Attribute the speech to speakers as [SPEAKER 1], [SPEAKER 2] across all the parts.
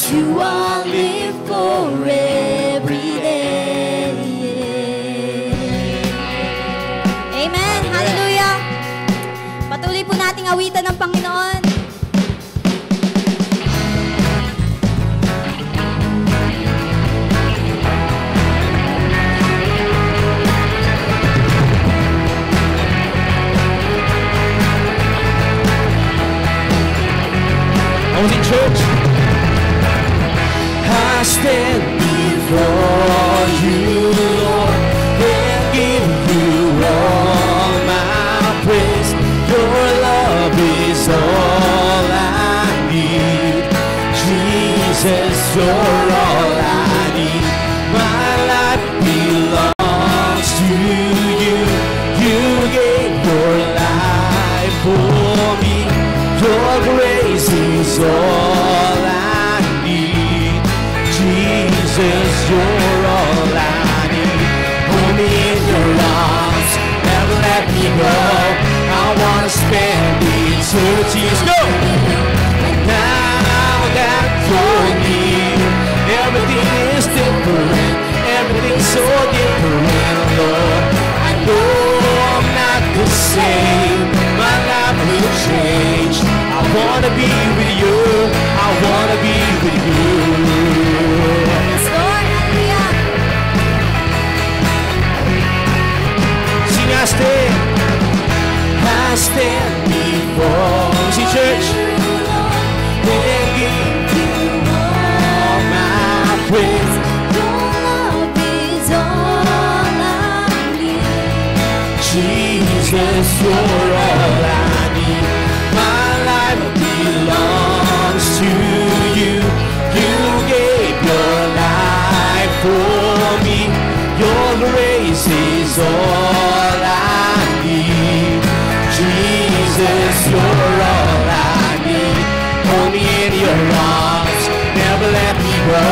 [SPEAKER 1] you I'll live for every day. Amen. Hallelujah. Patuloy po nating awitan ng Panginoon.
[SPEAKER 2] I was in church. I stand before you, Lord, and give you all my praise. Your love is all I need. Jesus, you're all I need. My life belongs to you. You gave your life for me. Your grace is all I need. Jesus, you're all I need. Hold me in your arms, never let me go. I wanna spend eternity. Let's go! And now that you're near, everything is different. Everything's so different, Lord. I know I'm not the same. My life will change. I wanna be with you. I wanna be with you.
[SPEAKER 1] Yes, Lord. Hallelujah.
[SPEAKER 2] Sing, I stand before. See, church, and give you all my praise.
[SPEAKER 1] Your love is all I need.
[SPEAKER 2] Jesus, you're all I need. My life belongs to you. You gave your life for me. Your grace is all I need. Jesus, you're all I need. Hold me in your arms, never let me go.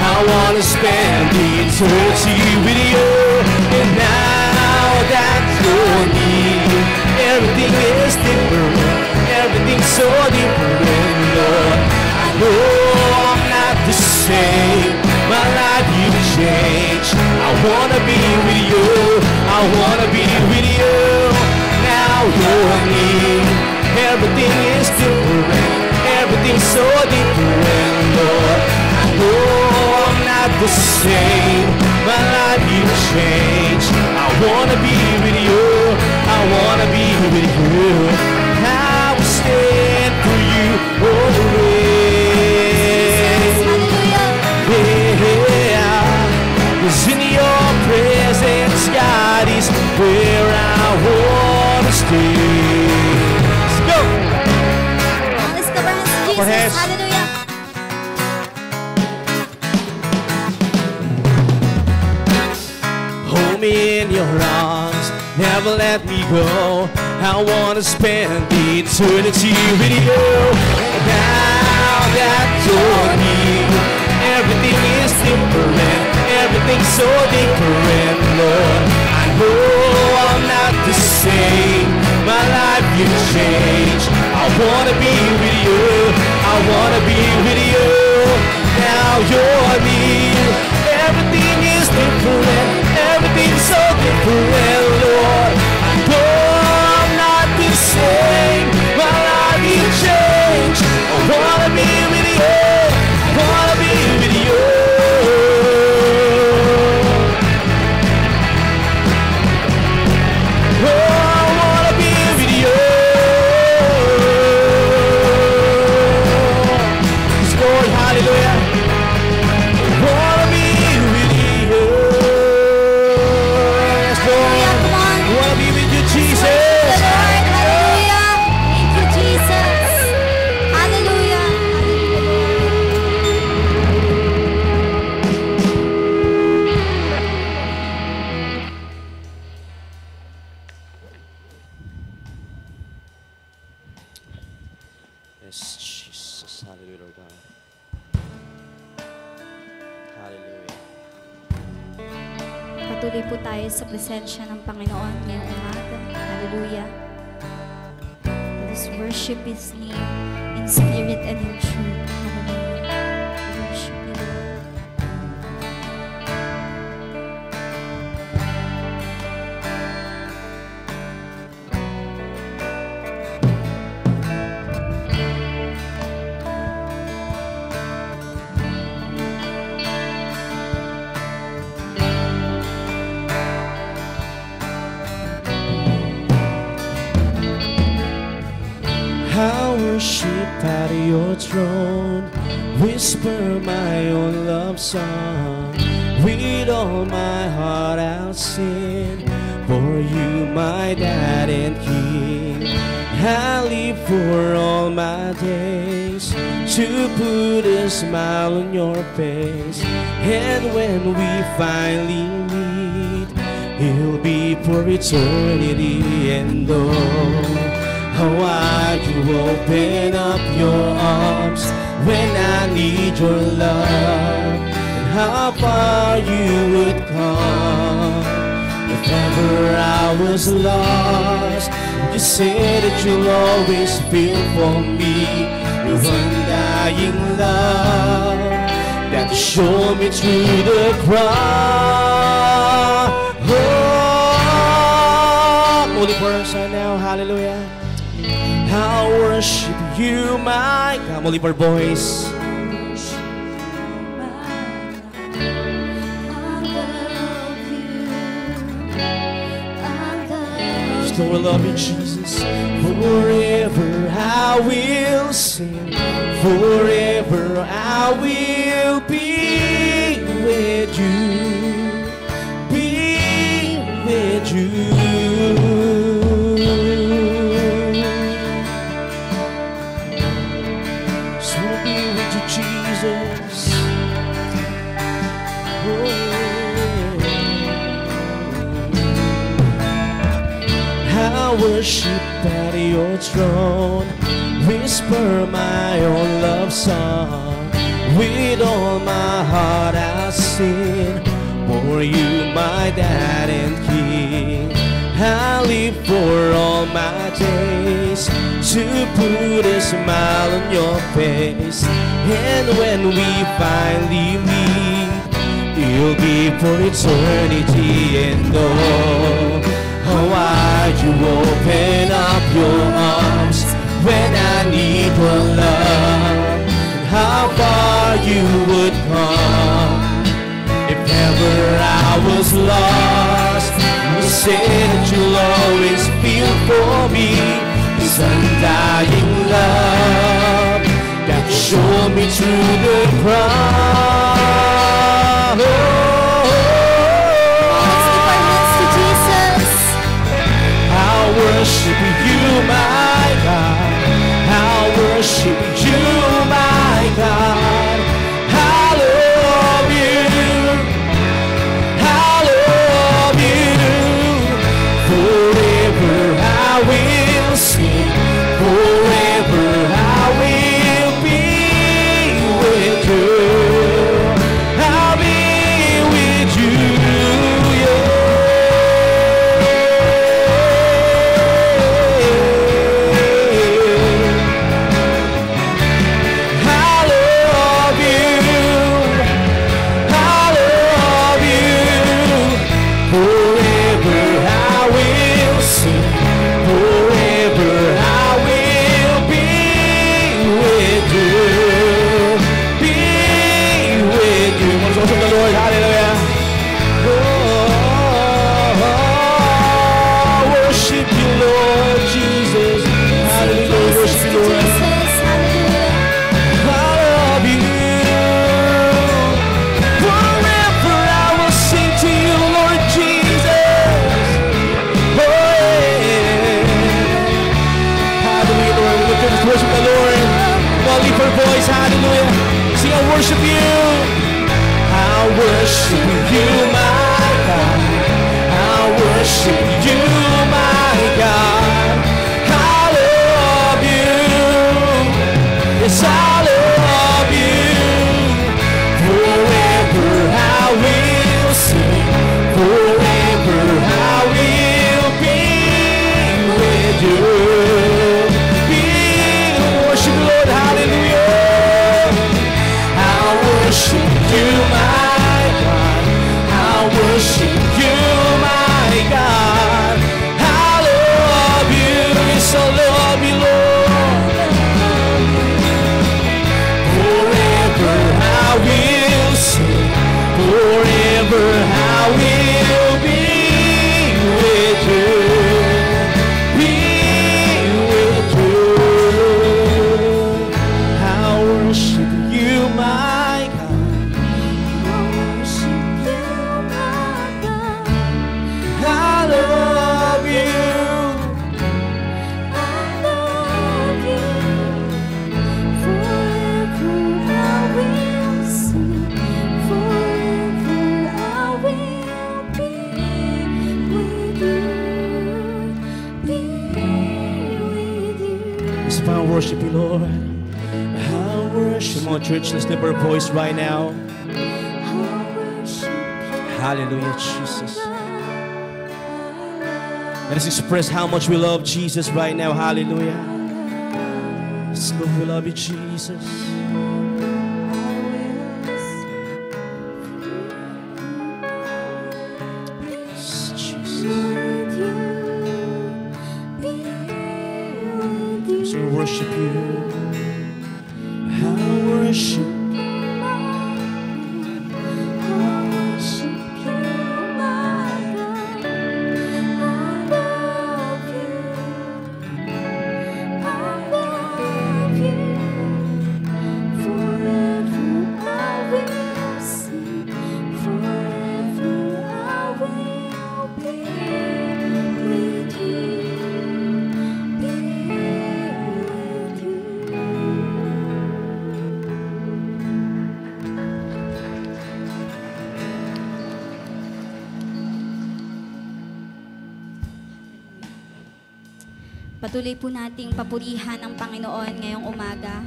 [SPEAKER 2] I wanna spend eternity with you. And now that you're near, everything is different. Everything's so different, Lord. I know I'm not the same. My life you changed. I wanna be with you. I wanna be with you. Now you're near. Everything is different. Everything's so different, Lord. I know I'm not the same. My life you changed. I wanna be with you. I wanna be with you. I will stand for you always. Yeah, 'cause in your presence, God, is where I wanna stay. Let's go.
[SPEAKER 1] Let's go, hands to Jesus.
[SPEAKER 2] hands.
[SPEAKER 1] Hallelujah.
[SPEAKER 2] Hold me in your arms, never let me go. I wanna spend eternity with you. And now that you're near, everything is different. Everything's so different, Lord. I know I'm not the same. My life you changed. I wanna be with you. I wanna be with you. Now you're near. Everything is different. Everything's so different, Lord. I know I'm not the same. My life you changed. I wanna be with you. I wanna be with you. Oh, I wanna be with you. Yes, Lord, hallelujah. I wanna be with you. Yes, Lord.
[SPEAKER 1] Hallelujah. Come on.
[SPEAKER 2] I wanna be with you, Jesus.
[SPEAKER 1] The Lord. Hallelujah. Thank you, Jesus. Hallelujah.
[SPEAKER 2] Yes, Jesus. Hallelujah, Lord God. Hallelujah.
[SPEAKER 1] Patuloy po tayo sa presensya ng Panginoon ngayong umaga. Hallelujah. Let us worship His name in spirit and in truth. Hallelujah.
[SPEAKER 2] at your throne, whisper my own love song. With all my heart I'll sing, for you my dad and king. I live for all my days to put a smile on your face. And when we finally meet, it'll be for eternity. And oh, how wide you open up your arms when I need your love, and how far you would come if ever I was lost. You say that you'll always feel for me, your undying love that showed me through the cross. Oh, holy person now, hallelujah. I worship you, my God. Only for voice. Just Lord, I love you, Jesus. Forever I will sing. Forever I will be with you. Be with you. Jesus, oh, I worship at your throne, whisper my own love song. With all my heart I'll sing, for you my dad and king. I live for all my days to put a smile on your face. And when we finally meet, it'll be for eternity. And oh, how wide you open up your arms when I need your love, and how far you would come if ever I was lost. You say that you'll always feel for me, this undying love that showed me through the cross.
[SPEAKER 1] Let's give our hands to Jesus.
[SPEAKER 2] I worship you, my God. I worship you, my God. I love you. I love you. Forever I will sing. Forever I will be with you. I'll be with you. Voice, hallelujah. See, I worship you. I worship you, my God. I worship you, my God. I love you. Yes, I love you. Forever I will sing. Forever I will be with you. Be worship the Lord, hallelujah. I worship you, my God. I worship you, my God. I love you. Yes, I love you, Lord. worship you, Lord. I worship. Come on, church, let's lift our voice right now. Hallelujah, Jesus. Let us express how much we love Jesus right now. Hallelujah. Yes, Lord, we love you, Jesus. Yes, Jesus. So we worship you. I worship.
[SPEAKER 1] Patuloy po nating papurihan ang Panginoon ngayong umaga.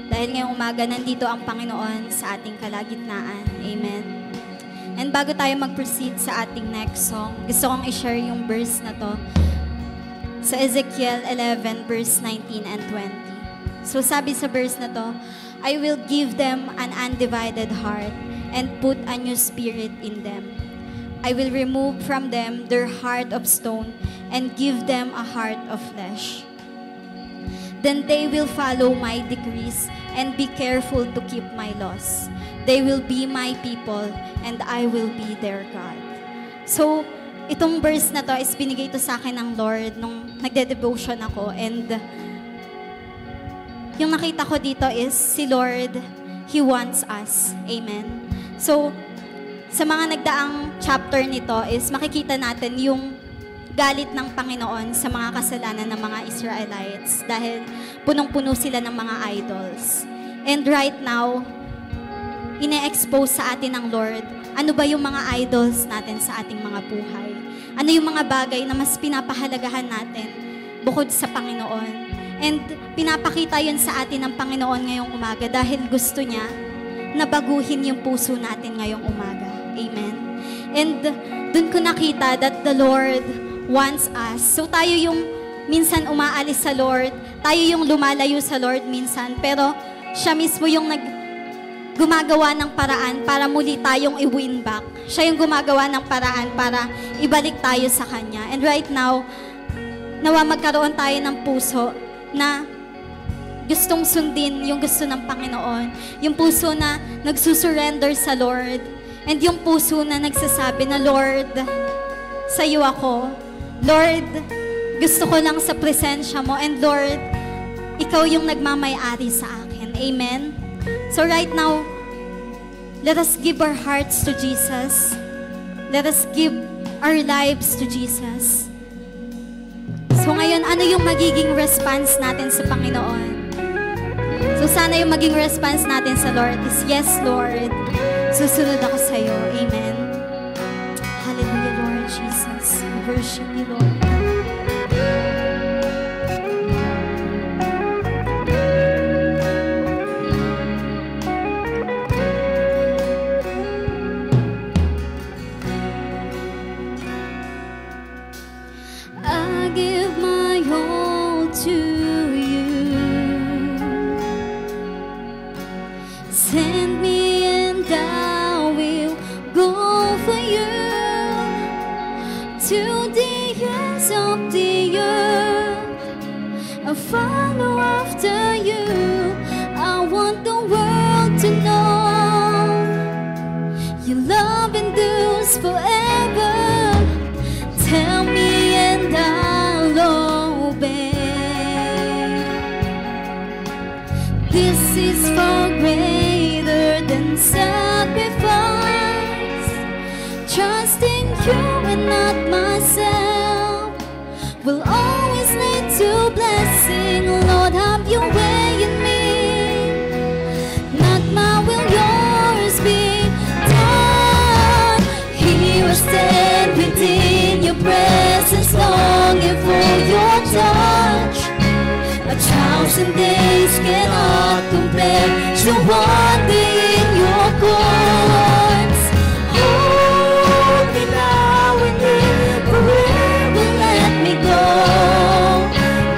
[SPEAKER 1] Dahil ngayong umaga, nandito ang Panginoon sa ating kalagitnaan. Amen. And bago tayo mag-proceed sa ating next song, gusto kong i-share yung verse na to sa Ezekiel 11, verse 19 and 20. So sabi sa verse na to, I will give them an undivided heart and put a new spirit in them. I will remove from them their heart of stone and give them a heart of flesh. Then they will follow my decrees and be careful to keep my laws. They will be my people and I will be their God. So, itong verse na to is binigay to sa akin ng Lord nung nagde-devotion ako, and yung nakita ko dito is si Lord, He wants us. Amen. So, sa mga nagdaang chapter nito is makikita natin yung galit ng Panginoon sa mga kasalanan ng mga Israelites dahil punong-puno sila ng mga idols. And right now, ine-expose sa atin ng Lord, ano ba yung mga idols natin sa ating mga buhay? Ano yung mga bagay na mas pinapahalagahan natin bukod sa Panginoon? And pinapakita yun sa atin ng Panginoon ngayong umaga dahil gusto niya na baguhin yung puso natin ngayong umaga. Amen. And dun ko nakita that the Lord wants us. So tayo yung minsan umaalis sa Lord, tayo yung lumalayo sa Lord minsan, pero siya mismo yung gumagawa ng paraan para muli tayong i-win back. Siya yung gumagawa ng paraan para ibalik tayo sa Kanya. And right now, nawa magkaroon tayo ng puso na gustong sundin yung gusto ng Panginoon. Yung puso na nagsusurrender sa Lord. And yung puso na nagsasabi na, Lord, sa'yo ako. Lord, gusto ko lang sa presensya mo. And Lord, ikaw yung nagmamay-ari sa akin. Amen? So right now, let us give our hearts to Jesus. Let us give our lives to Jesus. So ngayon, ano yung magiging response natin sa Panginoon? So sana yung maging response natin sa Lord is, yes, Lord, susunod ako sa iyo. Amen. Hallelujah, Lord Jesus. We worship you, Lord. I give my all to you. Send me and I will go for you to the ends of the earth. I follow after you. I want the world to know your love endures forever. Tell me and I'll obey. This is far greater than sacrifice. Trusting you and not myself will always lead to blessing. Lord, have your way in me. Not my will, yours be done. Here I stand within your presence, longing for your touch. A child 1,000 days cannot compare to one day in your courts. Hold me now and never ever let me go.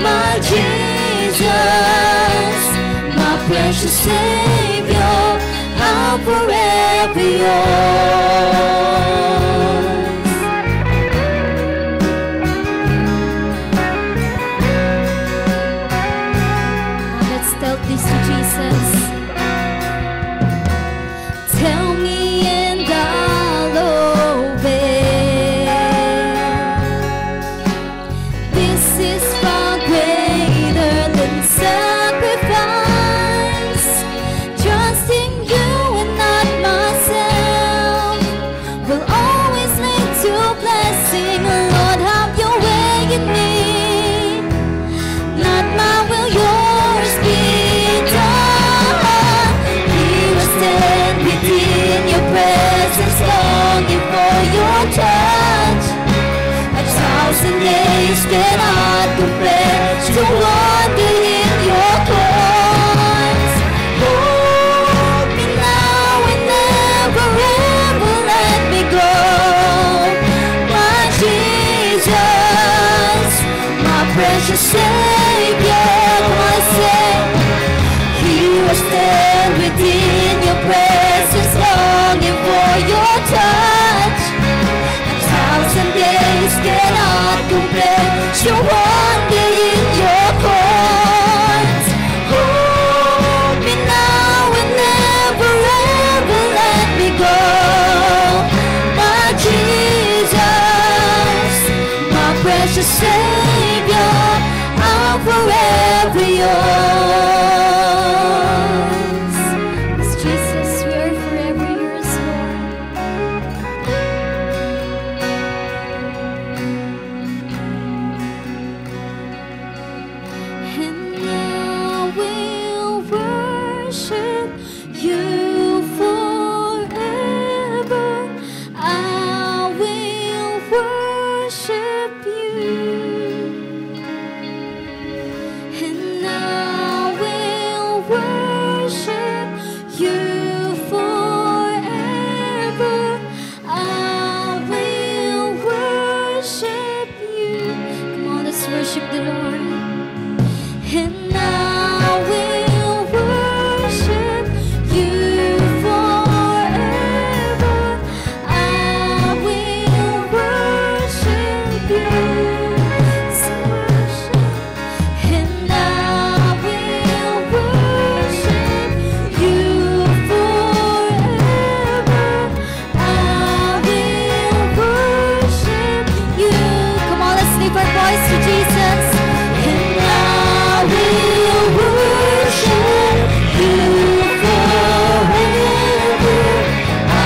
[SPEAKER 1] My Jesus, my precious Savior, I'm forever yours. Let's tell this to Jesus. Tell me and I'll obey. This is far greater than sacrifice. Trusting you and not myself will always lead to blessing. Lord, have your way in me. Not my will, yours be done. Here I stand within your presence, longing for your touch. 1,000 days cannot compare to one day in your courts. Hold me now and never ever let me go. My Jesus, my precious Savior, I say, here I stand within your presence, longing for your touch. 1,000 days cannot compare to one day in your courts. Hold me now and never ever let me go. My Jesus, my precious Savior, I'm forever yours. Yes, Jesus, we are forever yours, Lord. And I will worship you forever. I will worship you. And I will worship you forever. I will worship you. Come on, let's worship the Lord. And I will worship you forever. I will worship you. So worship. And I will worship you forever. I will worship you. Come on, let's lift our voice to Jesus. And I will worship you forever. I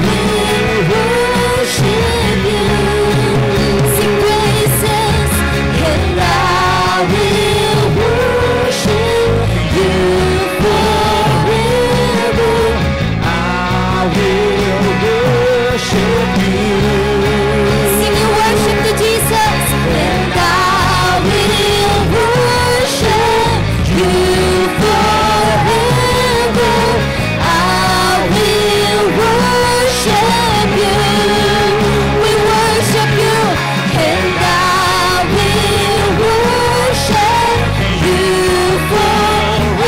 [SPEAKER 1] will worship you. Sing praises. And I will worship you forever.
[SPEAKER 2] I will worship you.
[SPEAKER 1] Sing your worship to Jesus. And I will worship you forever. I will worship you. We worship you. And I will worship you forever.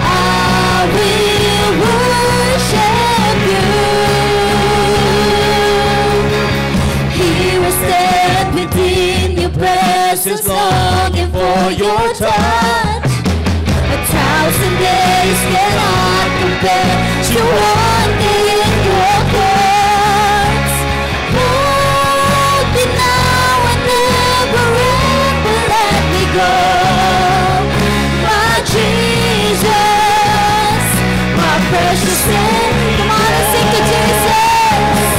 [SPEAKER 1] I will worship you. Here I stand within your presence, longing for your touch. 1,000 days cannot compare to one day in your courts. Hold me now and never ever let me go. My Jesus, my precious Savior. Come on and sing to Jesus.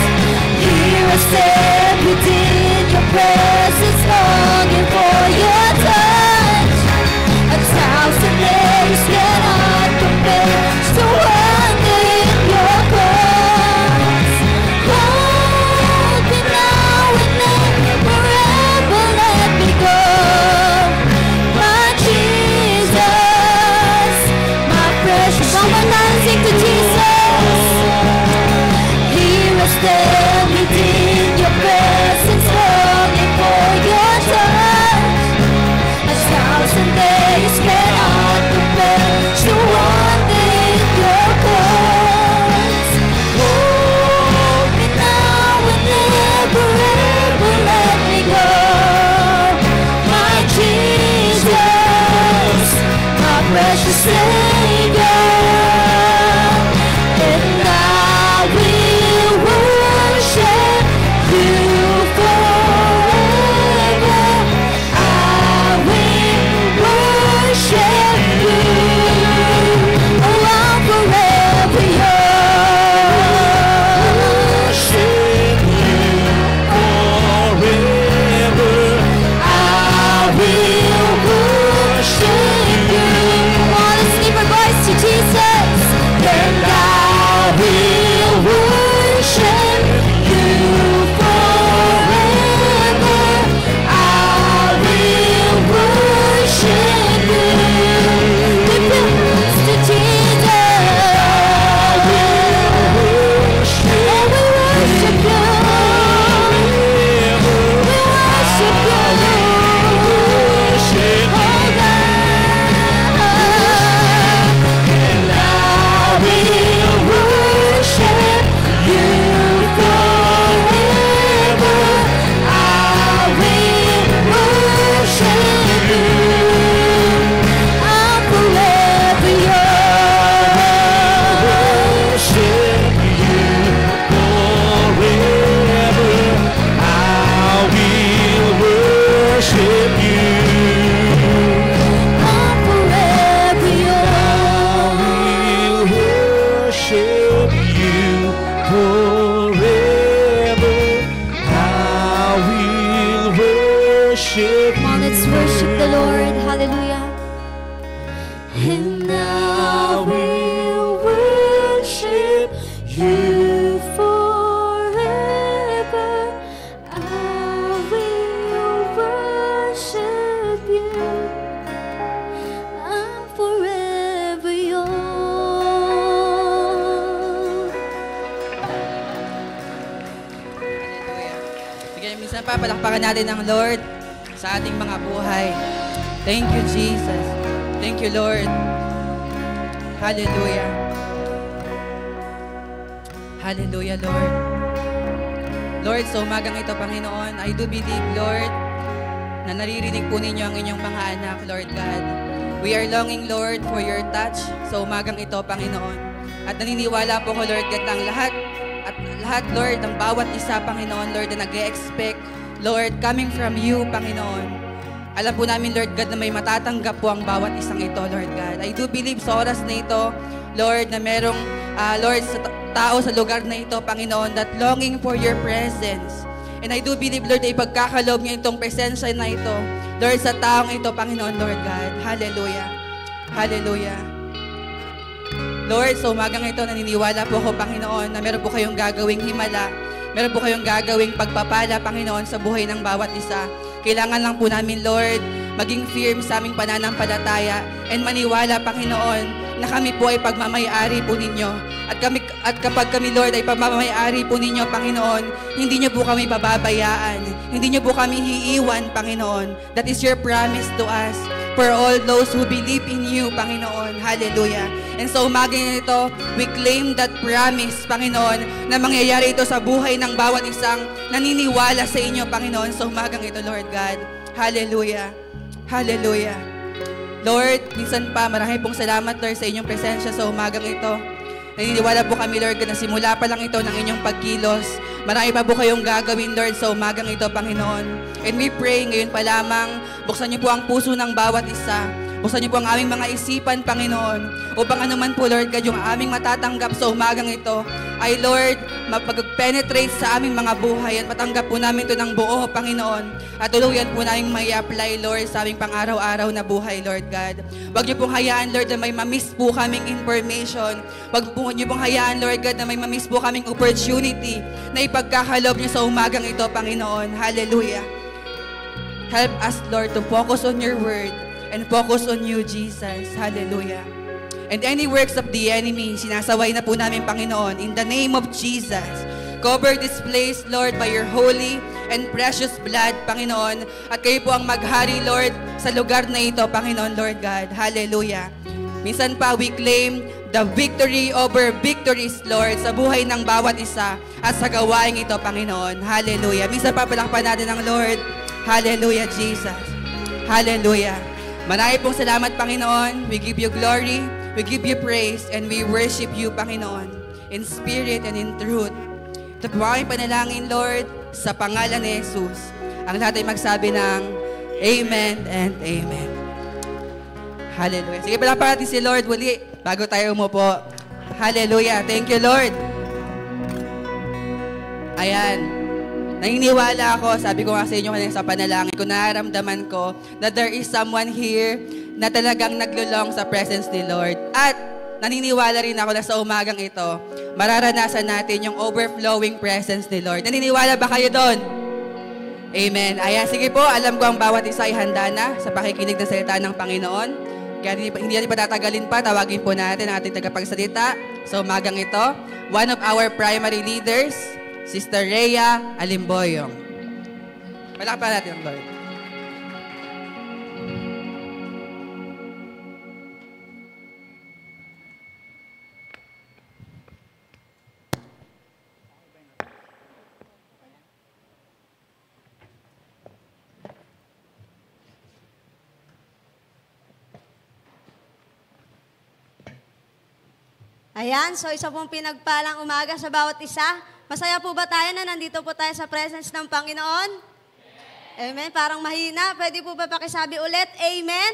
[SPEAKER 1] Here I stand within your presence, longing for your touch.
[SPEAKER 2] precious Savior. And I will worship you forever. I will worship you. Oh, I'm forever yours. Worship you forever. I will worship you.
[SPEAKER 1] Come on, let's lift our voice to Jesus.
[SPEAKER 2] And I will worship you forever. I will worship you.
[SPEAKER 1] Lift your hands to Jesus.
[SPEAKER 2] I will worship
[SPEAKER 1] Oh, we worship you.
[SPEAKER 2] forever.
[SPEAKER 1] We worship you.
[SPEAKER 2] Worship
[SPEAKER 1] Oh,
[SPEAKER 2] and I will worship you forever. I will worship you.
[SPEAKER 1] I'm forever yours.
[SPEAKER 2] Worship you forever. I will worship you.
[SPEAKER 1] I'm forever yours.
[SPEAKER 2] will worship you forever. I will worship
[SPEAKER 1] Come on, let's worship the Lord. Hallelujah.
[SPEAKER 2] and I will worship you
[SPEAKER 1] forever. I will worship you. I'm forever yours.
[SPEAKER 3] Sige, minsan pa, palakpakan natin ang Lord sa ating mga buhay. Thank you, Jesus. Thank you, Lord. Hallelujah. Hallelujah, Lord. Lord, sa umagang ito, Panginoon, I do believe, Lord, na naririnig po ninyo ang inyong mga anak, Lord God. We are longing, Lord, for your touch sa umagang ito, Panginoon. At naniniwala po ko, Lord God, ang lahat, Lord, ang bawat isa, Panginoon, Lord, na nag-e-expect, Lord, coming from you, Panginoon. Alam po namin, Lord God, na may matatanggap po ang bawat isang ito, Lord God. I do believe sa oras na ito, Lord, na merong, Lord, sa tao sa lugar na ito, Panginoon, that longing for your presence. And I do believe, Lord, na ipagkakaloob niya itong presensya na ito, Lord, sa taong ito, Panginoon, Lord God. Hallelujah. Hallelujah. Lord, sa umagang ito, naniniwala po ako, Panginoon, na meron po kayong gagawing himala, meron po kayong gagawing pagpapala, Panginoon, sa buhay ng bawat isa. Kailangan lang po namin, Lord, maging firm sa aming pananampalataya and maniwala, Panginoon, na kami po ay pagmamayari po ninyo. At kapag kami, Lord, ay pagmamayari po ninyo, Panginoon, hindi niyo po kami pababayaan. Hindi niyo po kami hiiwan, Panginoon. That is your promise to us for all those who believe in you, Panginoon. Hallelujah. And so umagang ito, we claim that promise, Panginoon, na mangyayari ito sa buhay ng bawat isang naniniwala sa inyo, Panginoon, sa umagang ito, Lord God. Hallelujah. Hallelujah. Lord, minsan pa, marami pong salamat, Lord, sa inyong presensya sa umagang ito. Naniniwala po kami, Lord, na simula pa lang ito ng inyong pagkilos. Marami pa po kayong gagawin, Lord, sa umagang ito, Panginoon. And we pray ngayon pa lamang, buksan niyo po ang puso ng bawat isa. Buksan niyo po ang aming mga isipan, Panginoon, upang anuman po, Lord God, yung aming matatanggap sa umagang ito ay, Lord, mapag-penetrate sa aming mga buhay at matanggap po namin ito ng buo, Panginoon. At tuluyan po namin may apply, Lord, sa aming pang-araw-araw na buhay, Lord God. Huwag niyo pong hayaan, Lord, na may mamiss po kaming information. Huwag niyo pong hayaan, Lord God, na may mamiss po kaming opportunity na ipagkakalob niyo sa umagang ito, Panginoon. Hallelujah. Help us, Lord, to focus on your word and focus on you, Jesus. Hallelujah. And any works of the enemy, sinasaway na po namin, Panginoon, in the name of Jesus. Cover this place, Lord, by your holy and precious blood, Panginoon. At kayo po ang maghari, Lord, sa lugar na ito, Panginoon, Lord God. Hallelujah. Minsan pa, we claim the victory over victories, Lord, sa buhay ng bawat isa at sa gawaing ito, Panginoon. Hallelujah. Minsan pa, palakpan natin ang Lord. Hallelujah, Jesus. Hallelujah. Marami pong salamat, Panginoon. We give you glory, we give you praise, and we worship you, Panginoon, in spirit and in truth. Ito po aking panalangin, Lord, sa pangalan ni Jesus. Ang lahat ay magsabi ng Amen and Amen. Hallelujah. Sige, palapakan natin si Lord muli bago tayo umupo. Hallelujah. Thank you, Lord. Ayan. Naniniwala ako, sabi ko nga sa inyo kanina sa panalangin ko, nararamdaman ko that there is someone here na talagang naglulong sa presence ni Lord. At naniniwala rin ako na sa umagang ito, mararanasan natin yung overflowing presence ni Lord. Naniniwala ba kayo doon? Amen. Ayan, sige po, alam ko ang bawat isa ay handa na sa pakikinig ng salita ng Panginoon. Kaya hindi natin patatagalin pa, tawagin po natin ang ating tagapagsalita sa umagang ito. One of our primary leaders, Sister Rhea Alimboyong. Palakpakan natin ang Lord.
[SPEAKER 4] Ayan, so isa pong pinagpalang umaga sa bawat isa. Masaya po ba tayo na nandito po tayo sa presence ng Panginoon? Amen. Parang mahina. Pwede po ba pakisabi ulit? Amen?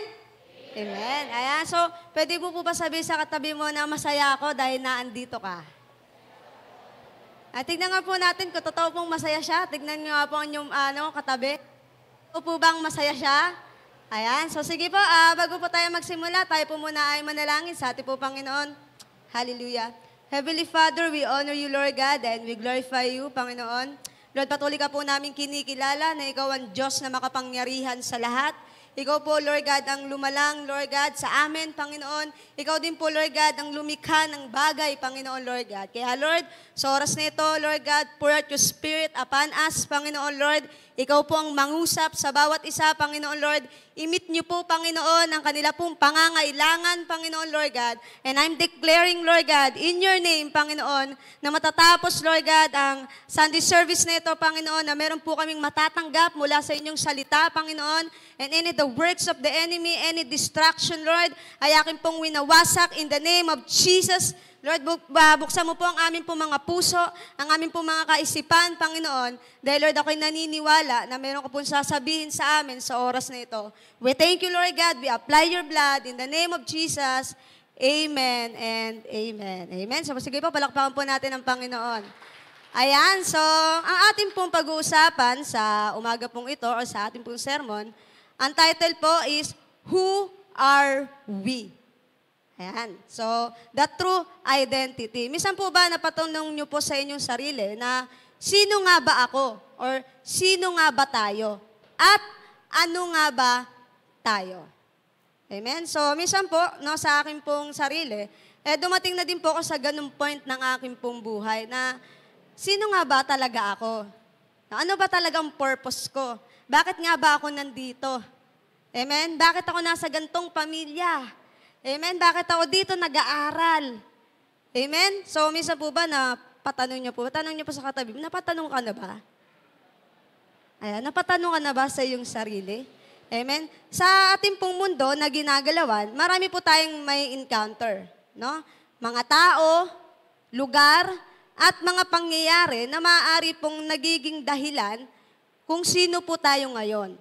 [SPEAKER 4] Amen. Ayan, so pwede po ba sabihin sa katabi mo na masaya ako dahil naandito ka? Tignan nga po natin kung totoo pong masaya siya. Tignan nga po ang inyong katabi. Totoo po bang masaya siya? Ayan, so sige po, bago po tayo magsimula, tayo po muna ay manalangin sa ating po Panginoon. Hallelujah. Heavenly Father, we honor you, Lord God, and we glorify you, Panginoon. Lord, patuloy ka po namin kinikilala na ikaw ang Diyos na makapangyarihan sa lahat. Ikaw po, Lord God, ang lumalang, Lord God, sa amin, Panginoon. Ikaw din po, Lord God, ang lumikha ng bagay, Panginoon, Lord God. Kaya, Lord, sa oras na ito, Lord God, pour out your Spirit upon us, Panginoon, Lord. Ikaw po ang mangusap sa bawat isa, Panginoon, Lord. I-meet niyo po, Panginoon, ang kanila pong pangangailangan, Panginoon, Lord God. And I'm declaring, Lord God, in your name, Panginoon, na matatapos, Lord God, ang Sunday service na ito, Panginoon, na meron po kaming matatanggap mula sa inyong salita, Panginoon. And any the works of the enemy, any distraction, Lord, ay akin pong winawasak in the name of Jesus. Lord, buksan mo po ang aming pong mga puso, ang aming pong mga kaisipan, Panginoon. Dahil, Lord, ako'y naniniwala na meron ko pong sasabihin sa amin sa oras na ito. We thank you, Lord God. We apply your blood in the name of Jesus. Amen and amen. Amen. So, sige po, palakpakan po natin ang Panginoon. Ayan, so, ang ating pong pag-uusapan sa umaga pong ito or sa ating pong sermon, ang title po is, Who Are We? Ayan. So, the true identity. Minsan po ba napatanong nyo po sa inyong sarili na sino nga ba ako? Or sino nga ba tayo? At ano nga ba tayo? Amen? So, minsan po, no, sa akin pong sarili, dumating na din po ako sa ganung point ng aking pong buhay na sino nga ba talaga ako? Ano ba talagang purpose ko? Bakit nga ba ako nandito? Amen? Bakit ako nasa gantong pamilya? Amen? Bakit ako dito nag-aaral? Amen? So, minsan po ba napatanong niyo po? Tanong niyo po sa katabi, napatanong ka na ba? Ayan, napatanong ka na ba sa iyong sarili? Amen? Sa ating pong mundo na ginagalawan, marami po tayong may encounter. No? Mga tao, lugar, at mga pangyayari na maaari pong nagiging dahilan kung sino po tayo ngayon.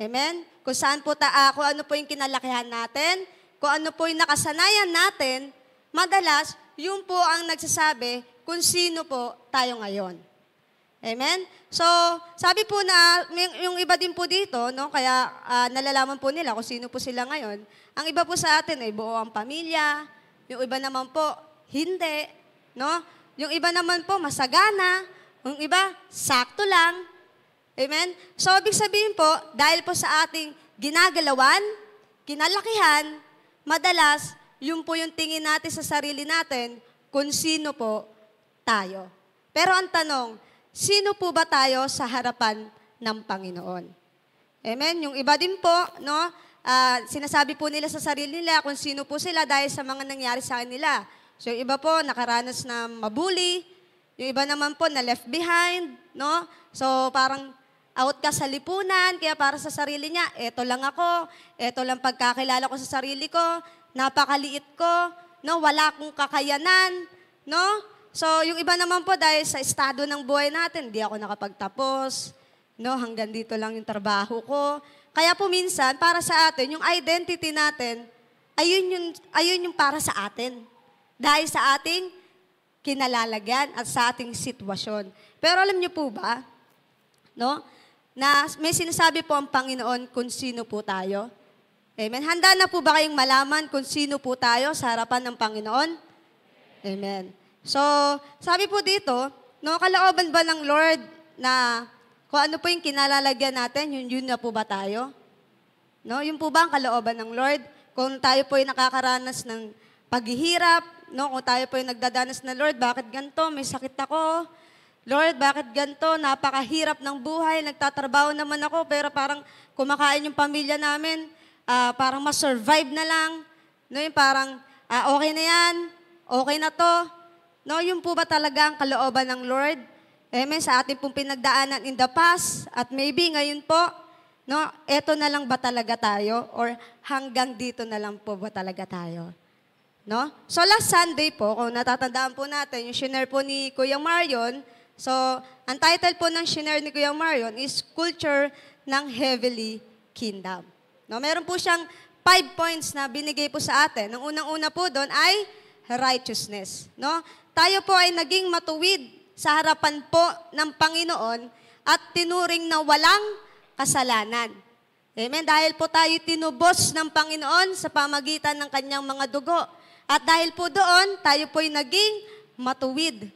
[SPEAKER 4] Amen? Kung saan po kung ano po yung kinalakihan natin, kung ano po yung nakasanayan natin, madalas, yun po ang nagsasabi kung sino po tayo ngayon. Amen? So, sabi po na, yung iba din po dito, no, kaya nalalaman po nila kung sino po sila ngayon. Ang iba po sa atin ay buo ang pamilya, yung iba naman po, hindi, no? Yung iba naman po, masagana, yung iba, sakto lang. Amen? So, ibig sabihin po, dahil po sa ating ginagalawan, kinalakihan, madalas, yun po yung tingin natin sa sarili natin kung sino po tayo. Pero ang tanong, sino po ba tayo sa harapan ng Panginoon? Amen? Yung iba din po, no, sinasabi po nila sa sarili nila kung sino po sila dahil sa mga nangyari sa kanila. So yung iba po, nakaranas na mabuli. Yung iba naman po, na left behind. No? So parang out ka sa lipunan, kaya para sa sarili niya, eto lang ako, eto lang pagkakilala ko sa sarili ko, napakaliit ko, no, wala akong kakayanan, no? So, yung iba naman po dahil sa estado ng buhay natin, hindi ako nakapagtapos, no, hanggang dito lang yung trabaho ko. Kaya po minsan, para sa atin, yung identity natin, ayun yung para sa atin. Dahil sa ating kinalalagyan at sa ating sitwasyon. Pero alam niyo po ba, no, na may sinasabi po ang Panginoon kung sino po tayo? Amen. Handa na po ba kayong malaman kung sino po tayo sa harapan ng Panginoon? Amen. So, sabi po dito, no, kalooban ba ng Lord na kung ano po yung kinalalagyan natin, yun na po ba tayo? No, yun po ba ang kalooban ng Lord? Kung tayo po ay nakakaranas ng paghihirap, no, kung tayo po ay nagdadanas na, Lord, bakit ganito? May sakit ako. Lord, bakit ganito? Napakahirap ng buhay. Nagtatrabaho naman ako, pero parang kumakain yung pamilya namin. Parang ma-survive na lang. No, yung parang, okay na yan. Okay na to. No, yun po ba talaga ang kalooban ng Lord? Amen, sa ating pong pinagdaanan in the past, at maybe ngayon po, no, eto na lang ba talaga tayo? Or hanggang dito na lang po ba talaga tayo? No? So last Sunday po, kung natatandaan po natin, yung shinare po ni Kuya Marion, so ang title po ng shinare ni Kuya Marion is Culture ng Heavenly Kingdom. No, meron po siyang 5 points na binigay po sa atin. Ang unang-una po doon ay righteousness. No? Tayo po ay naging matuwid sa harapan po ng Panginoon at tinuring na walang kasalanan. Amen? Dahil po tayo tinubos ng Panginoon sa pamagitan ng kanyang mga dugo. At dahil po doon, tayo po'y naging matuwid.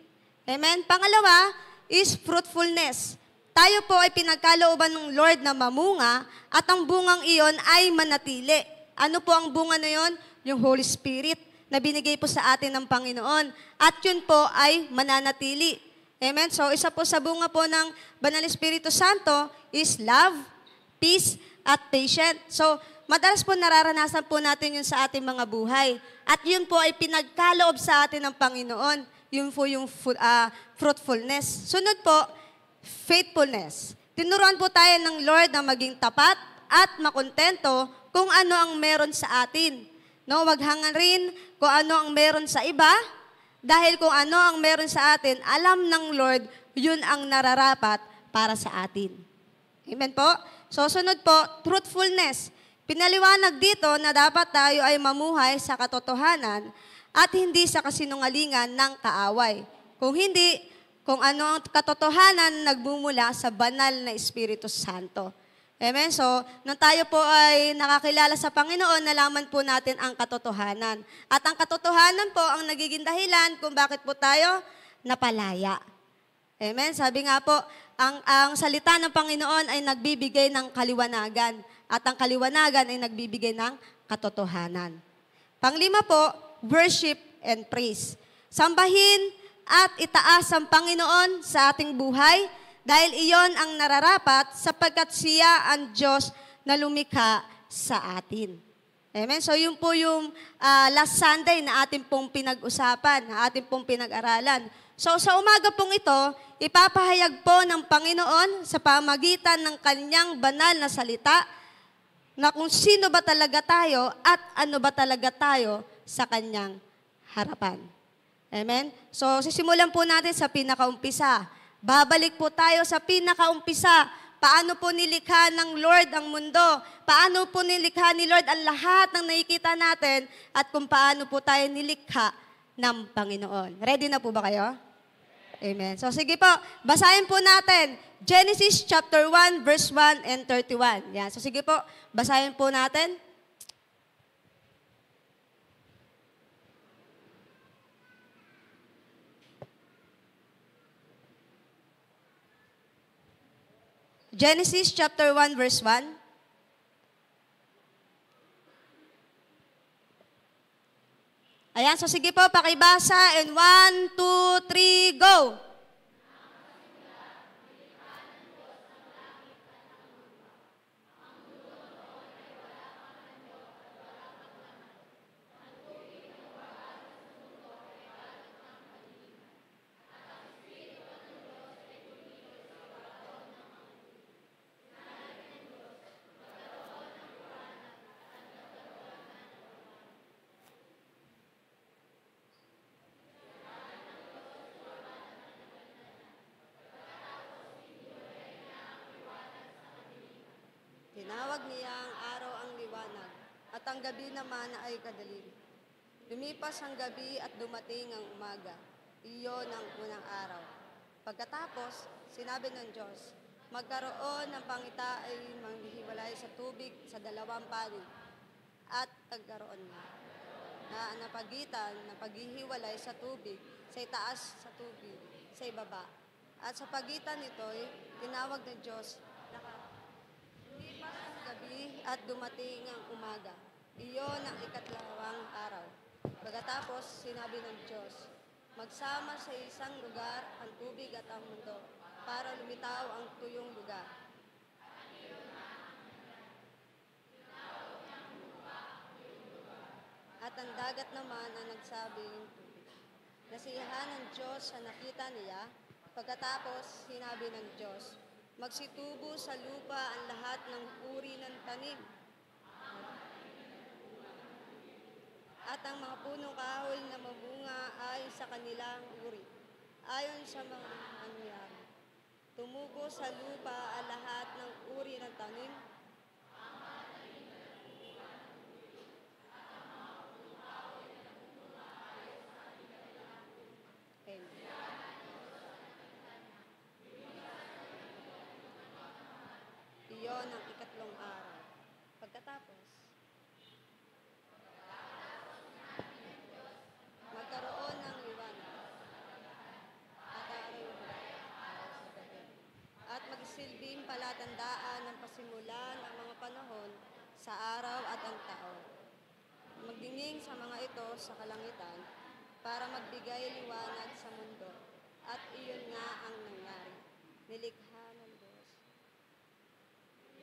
[SPEAKER 4] Amen? Pangalawa is fruitfulness. Tayo po ay pinagkalooban ng Lord na mamunga at ang bungang iyon ay manatili. Ano po ang bunga na iyon? Yung Holy Spirit na binigay po sa atin ng Panginoon. At yun po ay mananatili. Amen? So, isa po sa bunga po ng Banal Espiritu Santo is love, peace, at patience. So, madalas po nararanasan po natin yun sa ating mga buhay. At yun po ay pinagkaloob sa atin ng Panginoon. Yun po yung fruitfulness. Sunod po, faithfulness. Tinuruan po tayo ng Lord na maging tapat at makontento kung ano ang meron sa atin. No, wag hangarin kung ano ang meron sa iba, dahil kung ano ang meron sa atin, alam ng Lord, yun ang nararapat para sa atin. Amen po? So, sunod po, truthfulness. Pinaliwanag dito na dapat tayo ay mamuhay sa katotohanan at hindi sa kasinungalingan ng kaaway. Kung hindi, kung ano ang katotohanan nagmumula sa banal na Espiritu Santo. Amen? So, nung tayo po ay nakakilala sa Panginoon, nalaman po natin ang katotohanan. At ang katotohanan po ang nagiging dahilan kung bakit po tayo napalaya. Amen? Sabi nga po, ang salita ng Panginoon ay nagbibigay ng kaliwanagan. At ang kaliwanagan ay nagbibigay ng katotohanan. Panglima po, worship and praise. Sambahin at itaas ang Panginoon sa ating buhay dahil iyon ang nararapat sapagkat siya ang Diyos na lumikha sa atin. Amen? So yun po yung last Sunday na ating pong pinag-usapan, na ating pong pinag-aralan. So sa umaga pong ito, ipapahayag po ng Panginoon sa pamagitan ng kanyang banal na salita na kung sino ba talaga tayo at ano ba talaga tayo sa kanyang harapan. Amen? So sisimulan po natin sa pinakaumpisa. Babalik po tayo sa pinakaumpisa. Paano po nilikha ng Lord ang mundo? Paano po nilikha ni Lord ang lahat ng nakikita natin? At kung paano po tayo nilikha ng Panginoon. Ready na po ba kayo? Amen. So sige po, basahin po natin. Genesis chapter 1, verse 1 and 31. Yan. So sige po, basahin po natin. Genesis chapter 1, verse 1. Ayan, so sige po, pakibasa. And 1, 2, 3, go! Tinawag niyang araw ang liwanag, at ang gabi naman ay kadilim. Lumipas ang gabi at dumating ang umaga. Iyon ang unang araw. Pagkatapos, sinabi ng Diyos, magkaroon ng pangitain manghihiwalay sa tubig sa dalawang panig. At nagkaroon na napagitan ng paghihiwalay sa tubig sa itaas sa tubig sa ibaba. At sa pagitan nito'y tinawag ng Diyos, lumipas ang gabi at dumating ang umaga. Iyon ang ikatlawang araw. Pagkatapos, sinabi ng Diyos, magsama sa isang lugar ang tubig at ang mundo para lumitaw ang tuyong lugar. At ang dagat naman ang nagsabing tubig. Nasiyahan ng Diyos sa nakita niya. Pagkatapos, sinabi ng Diyos, magsitubo sa lupa ang lahat ng uri ng tanim. At ang mga punong kahoy na mamunga ay sa kanilang uri. Ayon sa mga nangyari. Tumubo sa lupa ang lahat ng uri ng tanim. Iyon ang ikatlong araw. Pagkatapos, magkaroon ng liwanag at araw sa gabi. At magsilbing palatandaan ng pasimulan ang mga panahon sa araw at ang taon. Magdinging sa mga ito sa kalangitan para magbigay liwanag sa mundo. At iyon nga ang nangyari.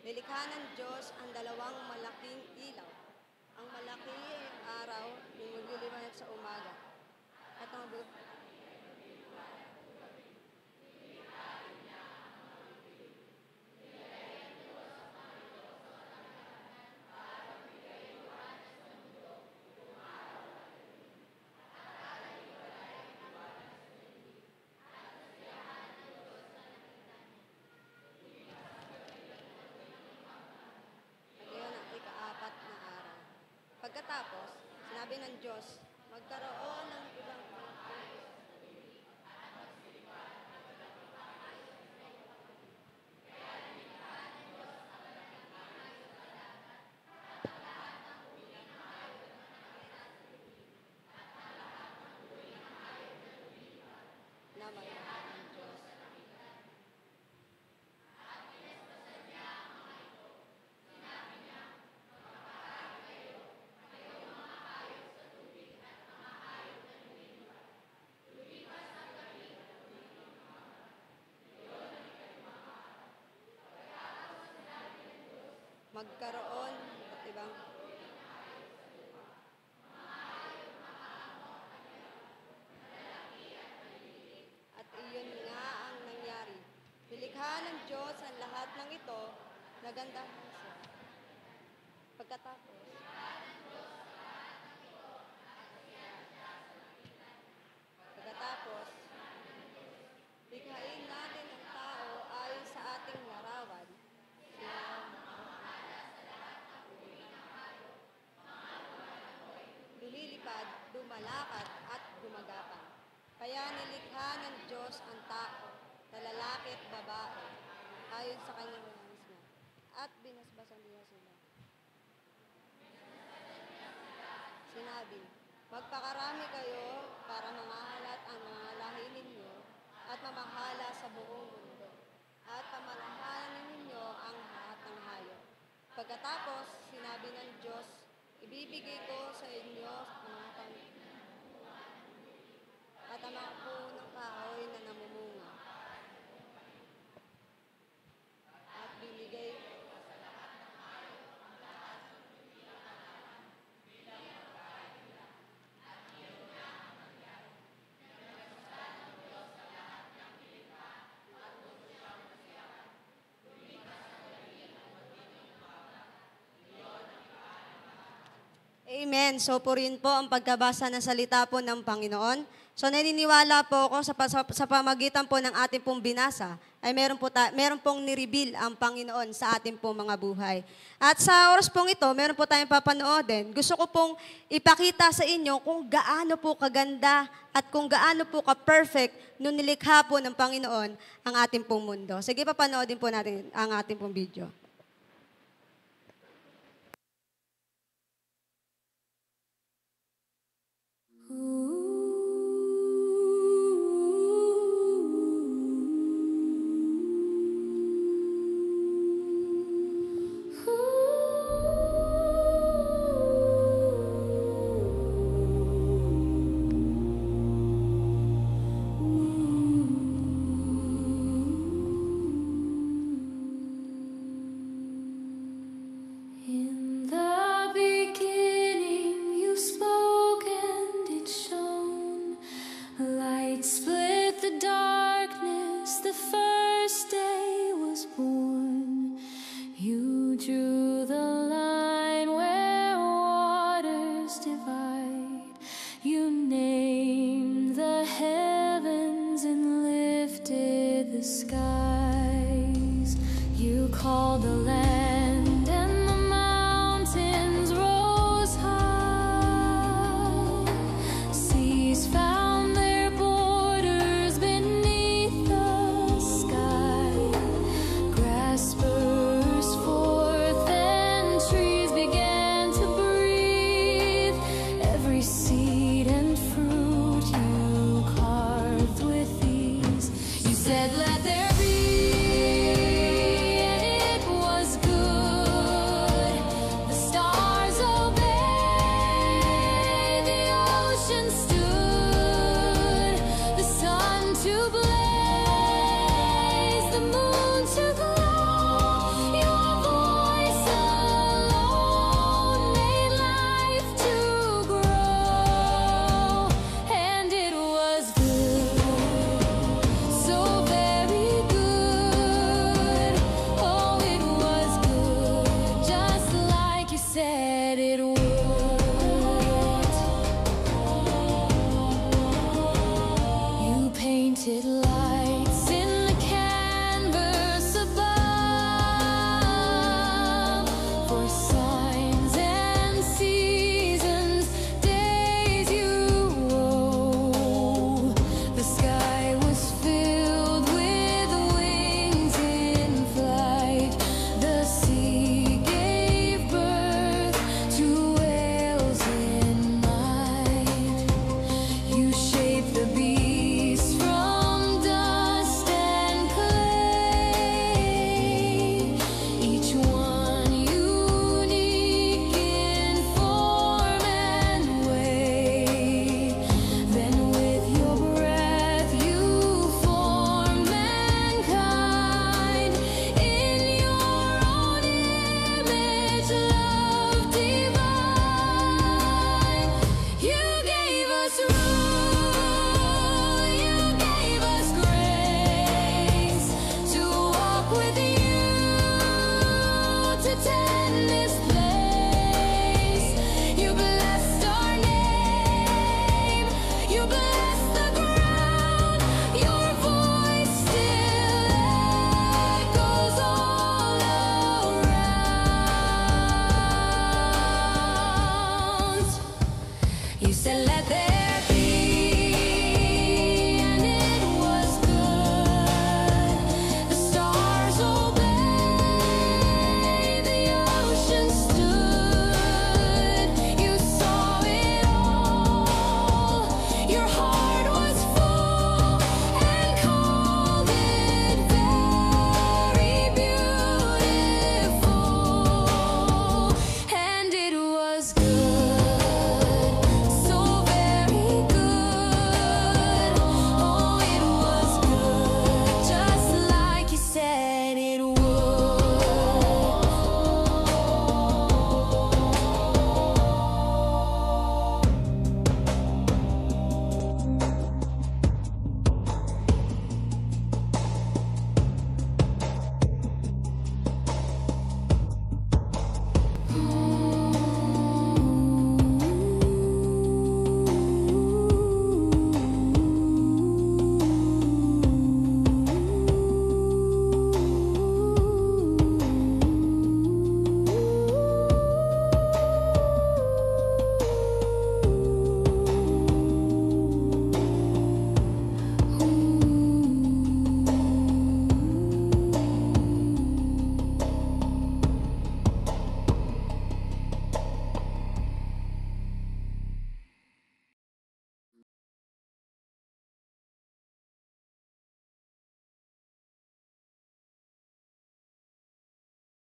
[SPEAKER 4] Nilikha ng Diyos ang dalawang malaking ilaw. Ang malaki ay ang araw, yung magliliwanag sa umaga. At ang pagkatapos, sinabi ng Diyos, magkaroon ng ibang na mayroon ng Diyos. Magkaroon at ibang at iyon nga ang nangyari. Nilikha ng Diyos ang lahat ng ito, nagandahan siya. Pagkatapos, likhain natin ang tao ayon sa ating larawan. Lumilipad, lumalakad at gumagapang. Kaya nilikha ng Diyos ang tao, na lalaki at babae, ayon sa kanyang nais niya. At binasbasan niya sila. Sinabi, magpakarami kayo para mamahalat ang mga lahi ninyo at mamahala sa buong mundo. At pamalahanin ninyo ang lahat ng hayop. Pagkatapos, sinabi ng Diyos, ibibigay ko sa inyo mga at ang mga punong kahoy na namumunga. At binigay Amen. So purihin po ang pagkabasa ng salita po ng Panginoon. So naniniwala po ako sa pamagitan po ng ating pong binasa, ay meron pong nireveal ang Panginoon sa ating pong mga buhay. At sa oras pong ito, meron po tayong papanoodin. Gusto ko pong ipakita sa inyo kung gaano po kaganda at kung gaano po ka-perfect nung nilikha po ng Panginoon ang ating pong mundo. Sige, papanoodin po natin ang ating pong video.
[SPEAKER 5] In the beginning you spoke and it shone. Light split the darkness, the first day was born. You drew the line where waters divide. You named the heavens and lifted the skies. You called the land and the mountains rose high. Seas found their borders beneath the sky. Grass burst forth and trees began to breathe. Every seed and fruit you carved with ease. You said, "Let there be," and it was good. The stars obeyed, the ocean stood, the sun to blaze, the moon to glow. Your voice alone made life to grow, and it was good, so very good. Oh, it was good, just like you said it would. You painted lights in the canvas above, for signs and seasons, days you wove. The sky was filled with wings in flight. The sea gave birth to whales in night. You shaped the beast from dust and clay, each one unique in form and way. Then with your breath you formed mankind in your own image, love divine. You gave us rule, you gave us grace to walk with you, to tend this place. You blessed our name, you blessed the ground. Your voice still echoes all around. You said, "Let there be," and it was good. The stars obeyed, the ocean stood. You saw it all. Your heart was full and called it very beautiful, and it was good, so very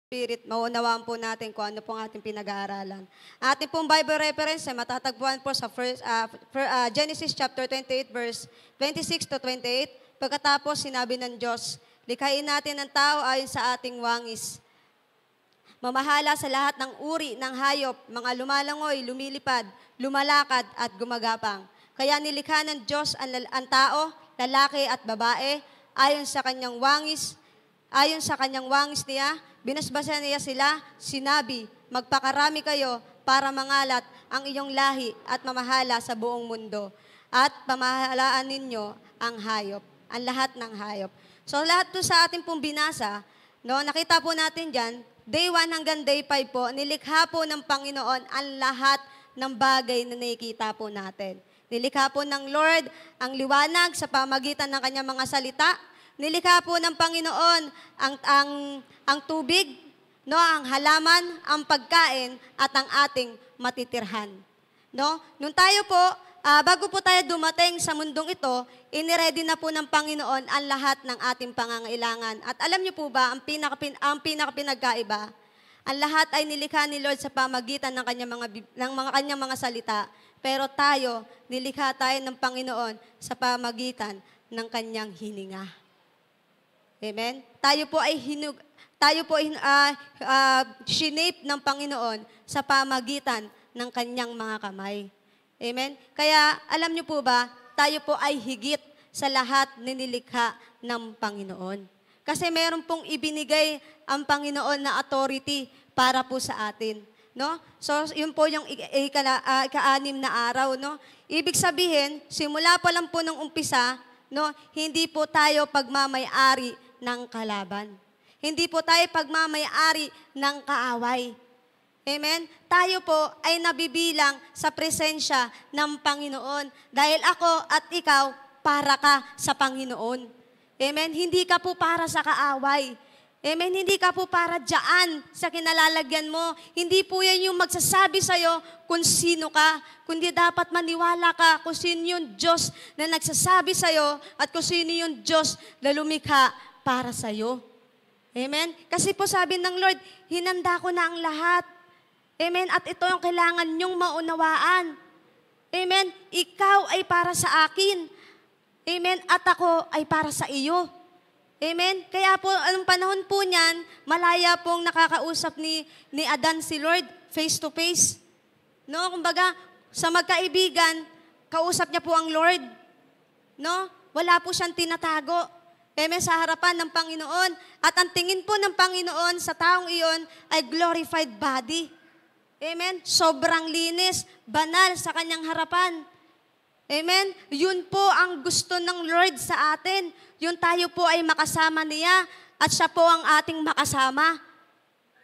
[SPEAKER 4] Spirit, maunawaan po natin kung ano pong ating pinag-aaralan. Ating pong Bible reference ay matatagpuan po sa Genesis chapter 28 verse 26 to 28. Pagkatapos sinabi ng Diyos, likhain natin ang tao ayon sa ating wangis. Mamahala sa lahat ng uri ng hayop, mga lumalangoy, lumilipad, lumalakad at gumagapang. Kaya nilikha ng Diyos ang tao, lalaki at babae, ayon sa kanyang wangis niya, binasbasan niya sila, sinabi, magpakarami kayo para mangalat ang iyong lahi at mamahala sa buong mundo. At pamahalaan ninyo ang hayop, ang lahat ng hayop. So lahat po sa ating pong binasa, no, nakita po natin dyan, day 1 hanggang day 5 po, nilikha po ng Panginoon ang lahat ng bagay na nakikita po natin. Nilikha po ng Lord ang liwanag sa pamagitan ng kanyang mga salita. Nilikha po ng Panginoon ang tubig, no, ang halaman, ang pagkain, at ang ating matitirhan. No? Nung tayo po, bago po tayo dumating sa mundong ito, iniready na po ng Panginoon ang lahat ng ating pangangailangan. At alam niyo po ba, ang pinakapinagkaiba, ang lahat ay nilikha ni Lord sa pamagitan ng kanyang mga salita. Pero tayo, nilikha tayo ng Panginoon sa pamagitan ng kanyang hininga. Amen? Tayo po ay shinape ng Panginoon sa pamagitan ng kanyang mga kamay. Amen? Kaya alam niyo po ba, tayo po ay higit sa lahat nilikha ng Panginoon. Kasi meron pong ibinigay ang Panginoon na authority para po sa atin. No? So, yun po yung ika-anim na araw. No? Ibig sabihin, simula pa lang po ng umpisa, no, hindi po tayo pagmamay-ari ng kalaban. Hindi po tayo pagmamay-ari ng kaaway. Amen? Tayo po ay nabibilang sa presensya ng Panginoon. Dahil ako at ikaw, para ka sa Panginoon. Amen? Hindi ka po para sa kaaway. Amen? Hindi ka po para dyan sa kinalalagyan mo. Hindi po yan yung magsasabi sa'yo kung sino ka. Kundi dapat maniwala ka kung sino yung Diyos na nagsasabi sa'yo at kung sino yung Diyos na lumikha para sa'yo. Amen? Kasi po sabi ng Lord, hinanda ko na ang lahat. Amen? At ito ang kailangan nyong maunawaan. Amen? Ikaw ay para sa akin. Amen? At ako ay para sa iyo. Amen? Kaya po, anong panahon po niyan, malaya pong nakakausap ni Adan si Lord face to face. No? Kumbaga, sa magkaibigan, kausap niya po ang Lord. No? Wala po siyang tinatago. Amen, sa harapan ng Panginoon. At ang tingin po ng Panginoon sa taong iyon ay glorified body. Amen? Sobrang linis, banal sa kanyang harapan. Amen? Yun po ang gusto ng Lord sa atin. Yun tayo po ay makasama niya at siya po ang ating makasama.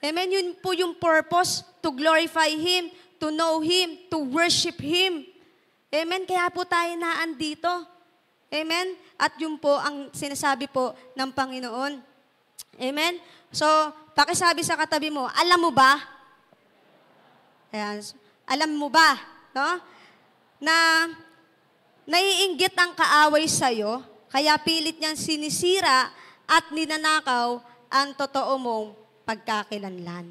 [SPEAKER 4] Amen? Yun po yung purpose, to glorify Him, to know Him, to worship Him. Amen? Kaya po tayo naandito. Amen? At yun po ang sinasabi po ng Panginoon. Amen? So, pakisabi sa katabi mo, alam mo ba? Ayan. Alam mo ba? No? Na naiinggit ang kaaway sa'yo, kaya pilit niyang sinisira at ninanakaw ang totoo mong pagkakilanlan.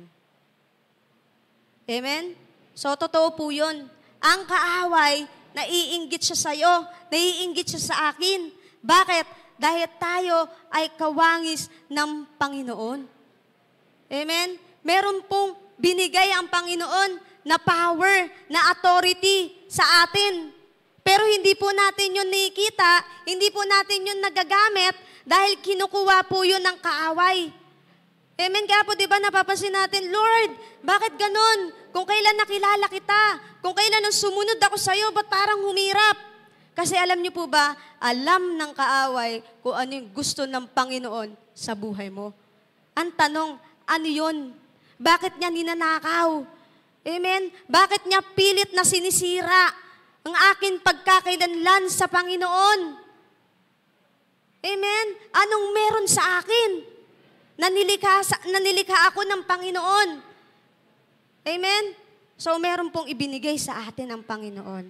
[SPEAKER 4] Amen? So, totoo po yun. Ang kaaway, naiinggit siya sa'yo, naiinggit siya sa akin. Bakit? Dahil tayo ay kawangis ng Panginoon. Amen? Meron pong binigay ang Panginoon na power, na authority sa atin. Pero hindi po natin yun nakikita, hindi po natin yun nagagamit dahil kinukuha po yun ng kaaway. Amen? Kaya po, di ba, napapansin natin, Lord, bakit ganun? Kung kailan nakilala kita, kung kailan nung sumunod ako sa'yo, ba't parang humirap? Kasi alam niyo po ba, alam ng kaaway kung ano yung gusto ng Panginoon sa buhay mo. Ang tanong, ano yun? Bakit niya ninanakaw? Amen? Bakit niya pilit na sinisira ang akin pagkakailanlan sa Panginoon? Amen? Anong meron sa akin? Nanilikha ako ng Panginoon. Amen? So, meron pong ibinigay sa atin ng Panginoon.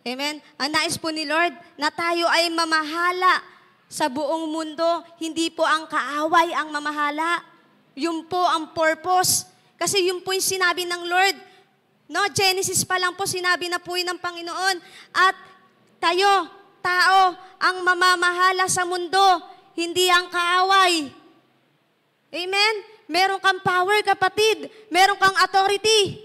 [SPEAKER 4] Amen? Ang nais po ni Lord na tayo ay mamahala sa buong mundo. Hindi po ang kaaway ang mamahala. Yun po ang purpose. Kasi yun po yung sinabi ng Lord. No, Genesis pa lang po sinabi na po yun ng Panginoon. At tayo, tao, ang mamamahala sa mundo, hindi ang kaaway. Amen? Meron kang power, kapatid. Meron kang authority.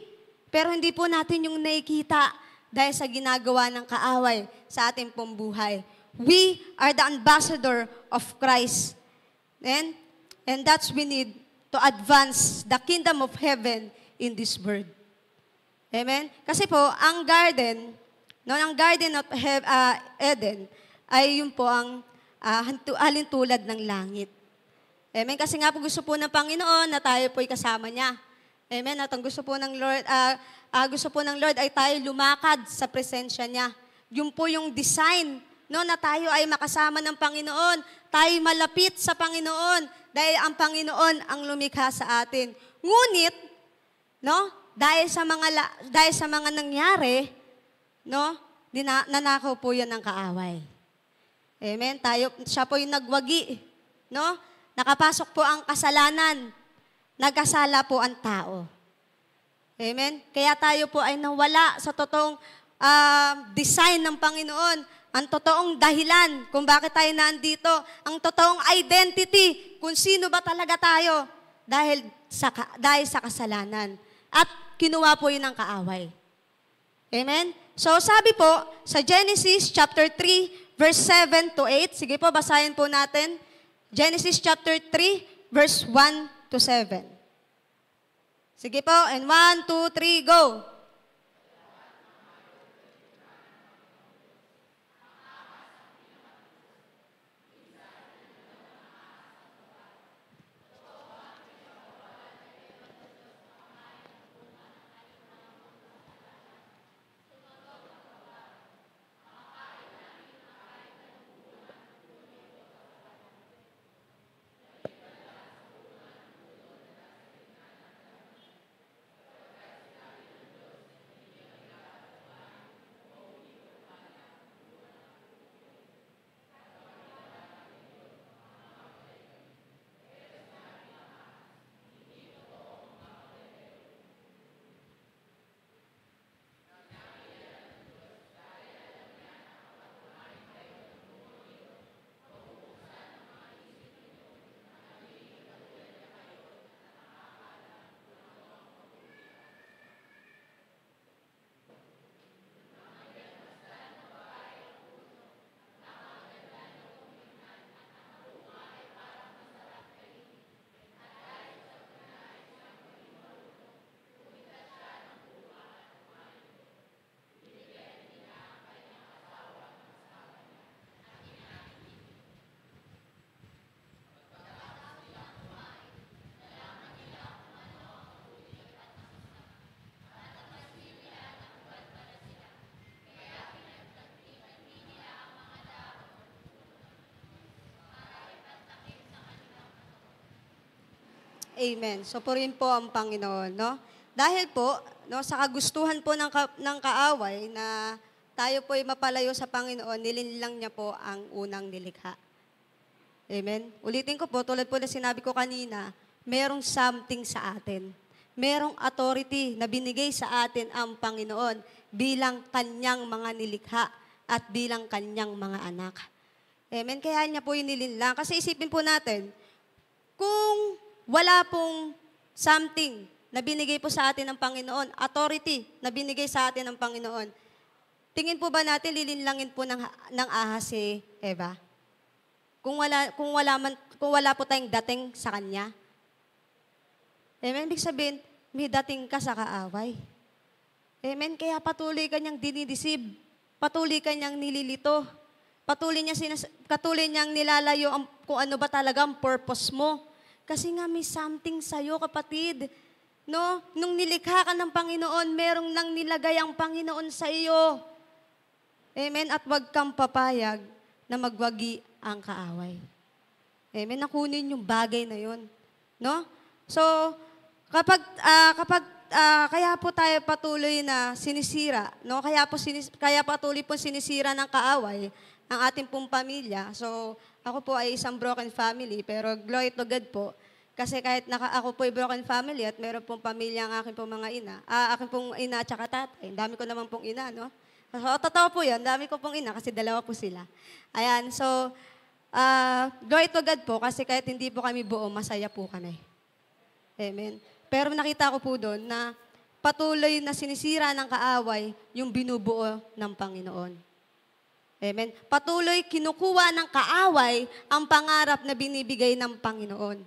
[SPEAKER 4] Pero hindi po natin yung nakikita dahil sa ginagawa ng kaaway sa ating pong buhay. We are the ambassador of Christ. And that's we need to advance the kingdom of heaven in this world. Amen? Kasi po, ang garden, no, ang Garden of Eden, ay yun po ang halintulad ng langit. Amen? Kasi nga po gusto po ng Panginoon na tayo po'y kasama niya. Amen? At ang gusto po ng Lord, ay tayo lumakad sa presensya niya. Yun po yung design, no, na tayo ay makasama ng Panginoon. Tayo malapit sa Panginoon dahil ang Panginoon ang lumikha sa atin. Ngunit, no, dahil sa mga nangyari, no, nanakaw po yan ng kaaway. Amen? Siya po yung nagwagi, no? Nakapasok po ang kasalanan. Nagkasala po ang tao. Amen? Kaya tayo po ay nawala sa totoong design ng Panginoon. Ang totoong dahilan kung bakit tayo nandito. Ang totoong identity kung sino ba talaga tayo. Dahil sa kasalanan. At kinuha po yun ng kaaway. Amen? So sabi po sa Genesis chapter 3 verse 7 to 8. Sige po, basahin po natin. Genesis chapter 3 verse 1 to 7. Sige po, and 1, 2, 3, go! Amen. So, purihin po ang Panginoon, no? Dahil po, no, sa kagustuhan po ng kaaway na tayo po ay mapalayo sa Panginoon, nilinlang niya po ang unang nilikha. Amen? Ulitin ko po, tulad po na sinabi ko kanina, merong something sa atin. Merong authority na binigay sa atin ang Panginoon bilang kanyang mga nilikha at bilang kanyang mga anak. Amen? Kaya niya po yung nilinlang. Kasi isipin po natin, kung wala pong something na binigay po sa atin ng Panginoon, authority na binigay sa atin ng Panginoon, tingin po ba natin lilinlangin po ng ahas si Eva? Kung wala po tayong dating sa kanya. Amen? Ibig sabihin, may dating ka sa kaaway. Amen? Kaya patuloy kanyang dinidisib. Patuloy kanyang nililito. Patuloy niyang nilalayo kung ano ba talaga ang purpose mo. Kasi nga may something sa'yo, kapatid. No? Nung nilikha ka ng Panginoon, merong nang nilagay ang Panginoon sa iyo. Amen? At wag kang papayag na magwagi ang kaaway. Amen? Nakunin yung bagay na yun. No? So, kaya po tayo patuloy na sinisira, no? Kaya patuloy po sinisira ng kaaway ang ating pong pamilya. So, ako po ay isang broken family, pero glory to God po. Kasi kahit ako po ay broken family at meron pong pamilya ang aking pong mga ina, aking pong ina at saka tatay. Dami ko naman pong ina, no? So, totoo po yun, dami ko pong ina kasi dalawa po sila. Ayan, so, glory to God po kasi kahit hindi po kami buo, masaya po kami. Amen. Pero nakita ko po doon na patuloy na sinisira ng kaaway yung binubuo ng Panginoon. Amen. Patuloy kinukuha ng kaaway ang pangarap na binibigay ng Panginoon.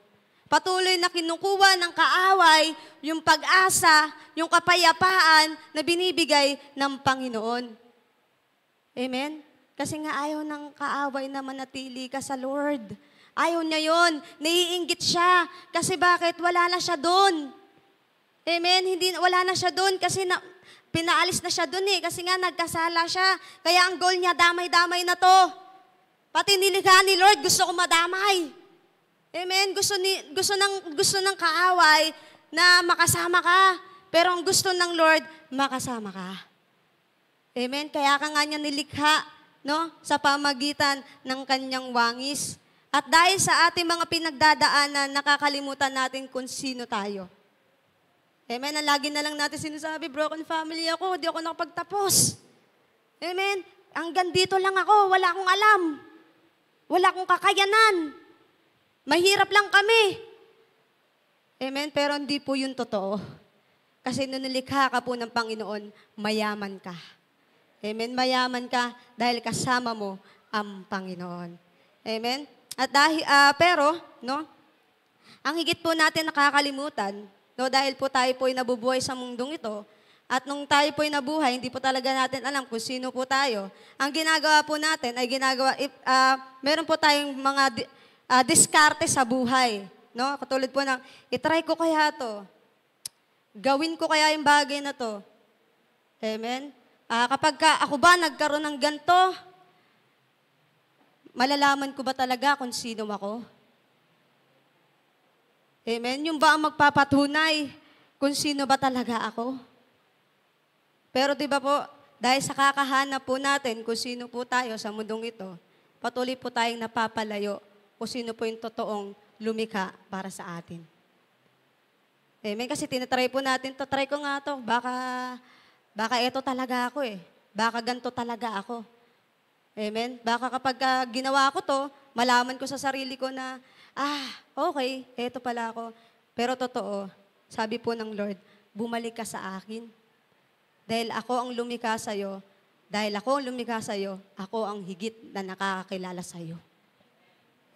[SPEAKER 4] Patuloy na kinukuha ng kaaway yung pag-asa, yung kapayapaan na binibigay ng Panginoon. Amen? Kasi nga ayaw ng kaaway na manatili ka sa Lord. Ayaw niya yon. Naiinggit siya. Kasi bakit? Wala na siya doon. Amen? Wala na siya doon kasi pinaalis na siya doon kasi nga nagkasala siya. Kaya ang goal niya, damay-damay na to. Pati nilikha ni Lord, gusto ko madamay. Amen? Gusto ng kaaway na makasama ka. Pero ang gusto ng Lord, makasama ka. Amen? Kaya ka nga niya nilikha, no? Sa pamagitan ng kanyang wangis. At dahil sa ating mga pinagdadaanan, nakakalimutan natin kung sino tayo. Amen? Ang lagi na lang natin sinasabi, broken family ako, di ako nakapagtapos. Amen? Hanggang dito lang ako, wala akong alam. Wala akong kakayanan. Mahirap lang kami. Amen? Pero hindi po yun totoo. Kasi nung nilikha ka po ng Panginoon, mayaman ka. Amen? Mayaman ka dahil kasama mo ang Panginoon. Amen? At pero, no? Ang higit po natin nakakalimutan, no, dahil po tayo po ay nabubuhay sa mundong ito, at nung tayo po ay nabuhay, hindi po talaga natin alam kung sino po tayo. Ang ginagawa po natin ay meron po tayong mga diskarte sa buhay. No? Katulad po ng, itry ko kaya to. Gawin ko kaya yung bagay na to. Amen? Kapag ako ba nagkaroon ng ganito, malalaman ko ba talaga kung sino ako? Amen? Yung ba ang magpapatunay kung sino ba talaga ako? Pero di ba po, dahil sa kakahanap po natin kung sino po tayo sa mundong ito, patuloy po tayong napapalayo kung sino po yung totoong lumikha para sa atin. Amen? Kasi tinatry po natin to, try ko nga to, baka eto talaga ako baka ganito talaga ako. Amen? Baka kapag ginawa ko to, malaman ko sa sarili ko na, okay, eto pala ako. Pero totoo, sabi po ng Lord, bumalik ka sa akin. Dahil ako ang lumikha sa'yo, ako ang higit na nakakakilala sa'yo.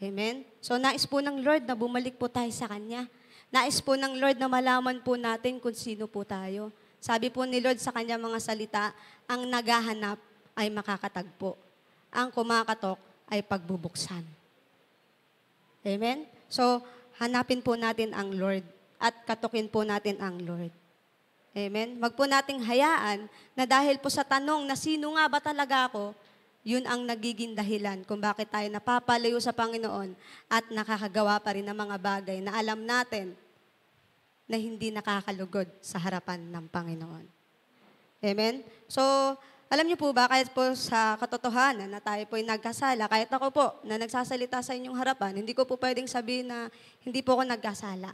[SPEAKER 4] Amen? So nais po ng Lord na bumalik po tayo sa Kanya. Nais po ng Lord na malaman po natin kung sino po tayo. Sabi po ni Lord sa Kanya mga salita, ang naghahanap ay makakatagpo. Ang kumakatok ay pagbubuksan. Amen? So, hanapin po natin ang Lord at katukin po natin ang Lord. Amen? Wag po nating hayaan na dahil po sa tanong na sino nga ba talaga ako, yun ang nagiging dahilan kung bakit tayo napapalayo sa Panginoon at nakakagawa pa rin ng mga bagay na alam natin na hindi nakakalugod sa harapan ng Panginoon. Amen? So, alam niyo po ba, kahit po sa katotohanan na tayo po ay nagkasala, kahit ako po na nagsasalita sa inyong harapan, hindi ko po pwedeng sabihin na hindi po ako nagkasala.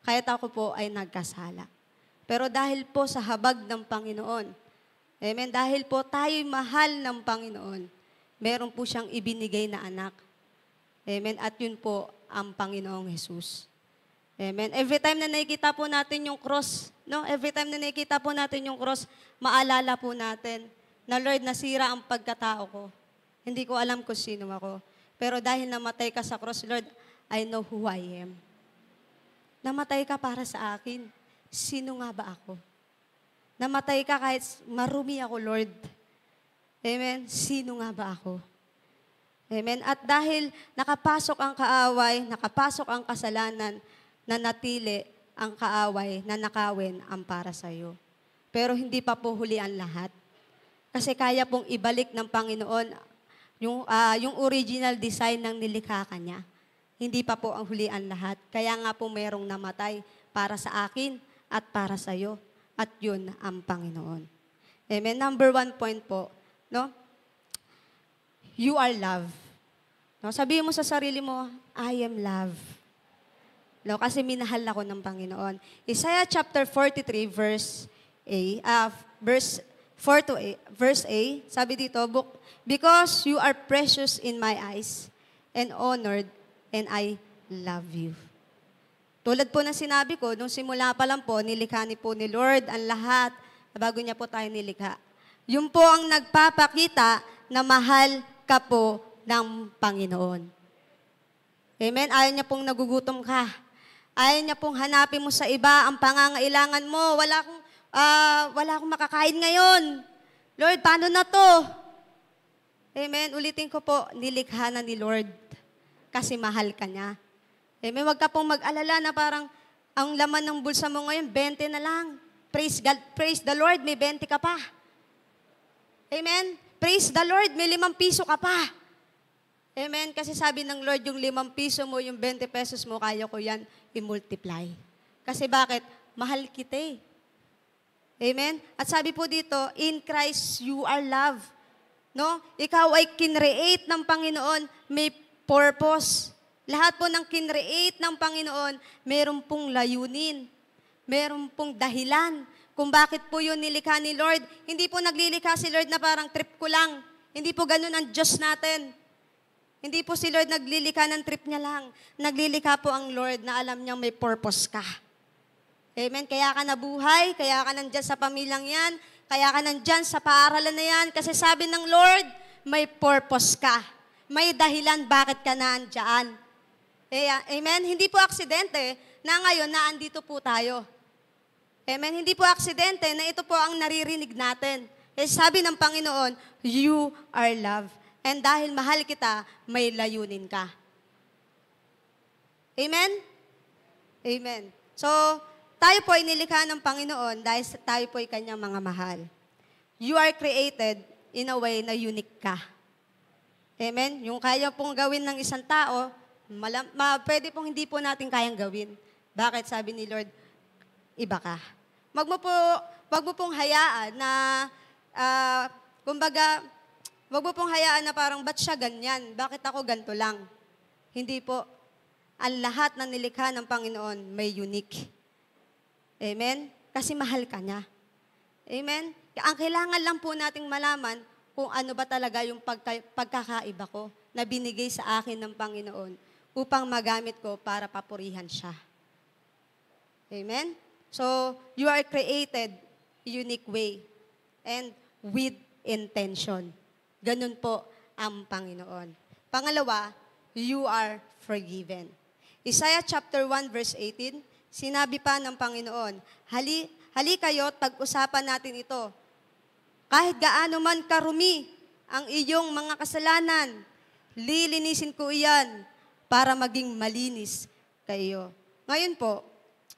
[SPEAKER 4] Kahit ako po ay nagkasala. Pero dahil po sa habag ng Panginoon, amen, dahil po tayo'y mahal ng Panginoon, meron po siyang ibinigay na anak. Amen, at yun po ang Panginoong Jesus. Amen. Every time na nakikita po natin yung cross, no? Every time na nakikita po natin yung cross, maalala po natin na Lord, nasira ang pagkatao ko. Hindi ko alam kung sino ako. Pero dahil namatay ka sa cross, Lord, I know who I am. Namatay ka para sa akin. Sino nga ba ako? Namatay ka kahit marumi ako, Lord. Amen? Sino nga ba ako? Amen? At dahil nakapasok ang kaaway, nakapasok ang kasalanan, nanatili ang kaaway na nakawin ang para sa iyo. Pero hindi pa po huli ang lahat. Kasi kaya pong ibalik ng Panginoon yung original design ng nilikha Kanya. Hindi pa po ang huli ang lahat. Kaya nga po merong namatay para sa akin at para sa iyo. At yun ang Panginoon. Amen? Number 1 point po, no? You are love. No? Sabihin mo sa sarili mo, I am love. No, kasi minahal ako ng Panginoon. Isaiah chapter 43 verse 4 to 8, verse A, sabi dito, because you are precious in my eyes and honored, and I love you. Tulad po ng sinabi ko, nung simula pa lang po, nilikha ni po ni Lord ang lahat bago niya po tayo nilikha. Yun po ang nagpapakita na mahal ka po ng Panginoon. Amen? Ayaw niya pong nagugutom ka. Ayaw niya pong hanapin mo sa iba ang pangangailangan mo. Wala akong makakain ngayon. Lord, paano na to? Amen? Ulitin ko po, nilikha na ni Lord kasi mahal ka niya. Amen? Huwag ka pong mag-alala na parang ang laman ng bulsa mo ngayon, 20 na lang. Praise God, praise the Lord, may 20 ka pa. Amen? Praise the Lord, may 5 piso ka pa. Amen? Kasi sabi ng Lord, yung 5 piso mo, yung 20 pesos mo, kaya ko yan i-multiply. Kasi bakit? Mahal kita eh. Amen? At sabi po dito, in Christ you are loved. No? Ikaw ay kinreate ng Panginoon, may purpose. Lahat po ng kinreate ng Panginoon, meron pong layunin. Meron pong dahilan kung bakit po yun nilikha ni Lord. Hindi po naglilikha si Lord na parang trip ko lang. Hindi po ganun ang Diyos natin. Hindi po si Lord naglilikha ng trip niya lang. Naglilikha po ang Lord na alam niyang may purpose ka. Amen? Kaya ka nabuhay, kaya ka nandyan sa pamilyang yan, kaya ka nandyan sa paaralan na yan. Kasi sabi ng Lord, may purpose ka. May dahilan bakit ka nandyan. Amen? Hindi po aksidente na ngayon naandito po tayo. Amen? Hindi po aksidente na ito po ang naririnig natin. Sabi ng Panginoon, you are loved. And dahil mahal kita, may layunin ka. Amen? Amen. So, tayo po ay nilikha ng Panginoon dahil tayo po ay kanyang mga mahal. You are created in a way na unique ka. Amen? Yung kaya pong gawin ng isang tao, pwede pong hindi po natin kayang gawin. Bakit? Sabi ni Lord, iba ka. Wag mo pong hayaan na, wag mo pong hayaan na parang, ba't siya ganyan? Bakit ako ganito lang? Hindi po. Ang lahat ng nilikha ng Panginoon may unique. Amen? Kasi mahal ka niya. Amen? Ang kailangan lang po nating malaman kung ano ba talaga yung pagkakaiba ko na binigay sa akin ng Panginoon upang magamit ko para papurihan siya. Amen? So, you are created unique way and with intention. Ganun po ang Panginoon. Pangalawa, you are forgiven. Isaiah chapter 1 verse 18, sinabi pa ng Panginoon, hali kayo at pag-usapan natin ito. Kahit gaano man karumi ang iyong mga kasalanan, lilinisin ko iyan para maging malinis kayo. Ngayon po,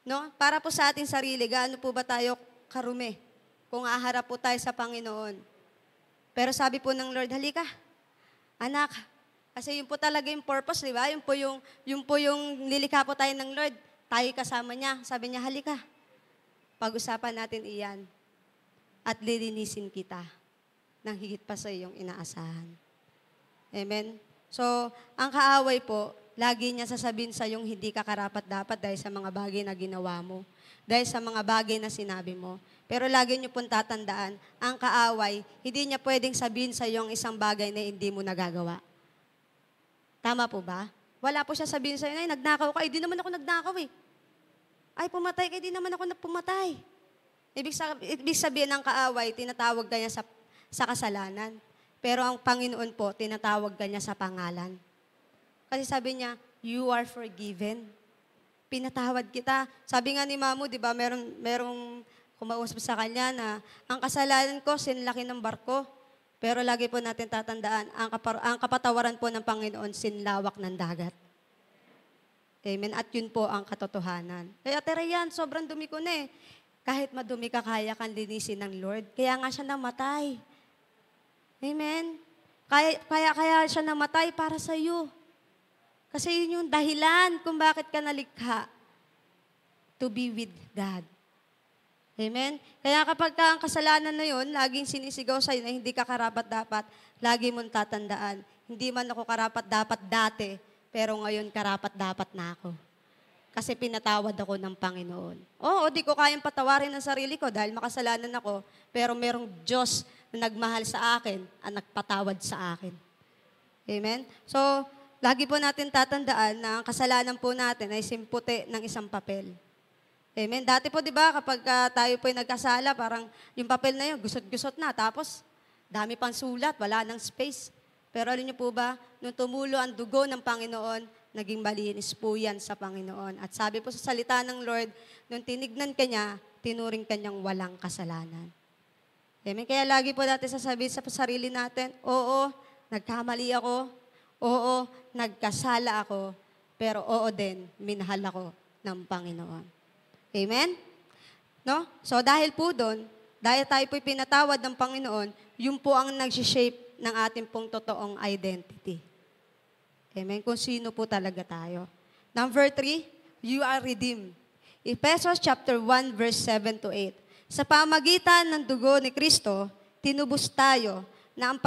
[SPEAKER 4] no, para po sa ating sarili, gaano po ba tayo karumi kung aharap po tayo sa Panginoon? Pero sabi po ng Lord, halika, anak. Kasi yun po talaga yung purpose, di ba? Yun po yung nilikha po tayo ng Lord. Tayo kasama niya. Sabi niya, halika. Pag-usapan natin iyan. At lilinisin kita nang higit pa sa iyong inaasahan. Amen? So, ang kaaway po, lagi niya sasabihin sa yung hindi ka karapat-dapat dahil sa mga bagay na ginawa mo. Dahil sa mga bagay na sinabi mo. Pero lagi niyo pong tatandaan, ang kaaway, hindi niya pwedeng sabihin sa iyo ang isang bagay na hindi mo nagagawa. Tama po ba? Wala po siya sabihin sa iyo, ay, nagnakaw ka, di naman ako nagnakaw eh. Ay, pumatay ka, di naman ako pumatay. Ibig sabihin ng kaaway, tinatawag ka niya sa kasalanan. Pero ang Panginoon po, tinatawag ka niya sa pangalan. Kasi sabi niya, you are forgiven. Pinatawad kita. Sabi nga ni Mamu, di ba, merong kumausap sa kanya na ang kasalanan ko, sinlaki ng barko. Pero lagi po natin tatandaan, ang kapatawaran po ng Panginoon, sinlawak ng dagat. Amen. At yun po ang katotohanan. Kaya Terayan, sobrang dumi ko na eh. Kahit madumi ka, kaya kang linisin ng Lord. Kaya nga siya namatay. Amen. Kaya siya namatay para sa iyo. Kasi yun yung dahilan kung bakit ka nalikha. To be with God. Amen? Kaya kapag ang kasalanan na yun, laging sinisigaw sa'yo na hindi ka karapat-dapat, lagi mong tatandaan, hindi man ako karapat-dapat dati, pero ngayon karapat-dapat na ako. Kasi pinatawad ako ng Panginoon. Oo, di ko kayang patawarin ang sarili ko dahil makasalanan ako, pero merong Diyos na nagmahal sa akin at nagpatawad sa akin. Amen? So, lagi po natin tatandaan na ang kasalanan po natin ay simputi ng isang papel. Amen? Dati po, di ba, kapag tayo po ay nagkasala, parang yung papel na yun, gusot-gusot na. Tapos, dami pang sulat, wala nang space. Pero alam niyo po ba, nung tumulo ang dugo ng Panginoon, naging malinis po yan sa Panginoon. At sabi po sa salita ng Lord, nung tinignan ka niya, tinuring ka niyang walang kasalanan. Amen? Kaya lagi po natin sasabihin sa sarili natin, oo, nagkamali ako. Oo, nagkasala ako. Pero oo din, minahal ako ng Panginoon. Amen? No? So dahil po doon, dahil tayo po'y pinatawad ng Panginoon, yun po ang nag-shape ng ating pong totoong identity. Amen? Kung sino po talaga tayo. Number 3, you are redeemed. Ephesians chapter 1, verse 7 to 8. Sa pamagitan ng dugo ni Kristo, tinubos tayo na ang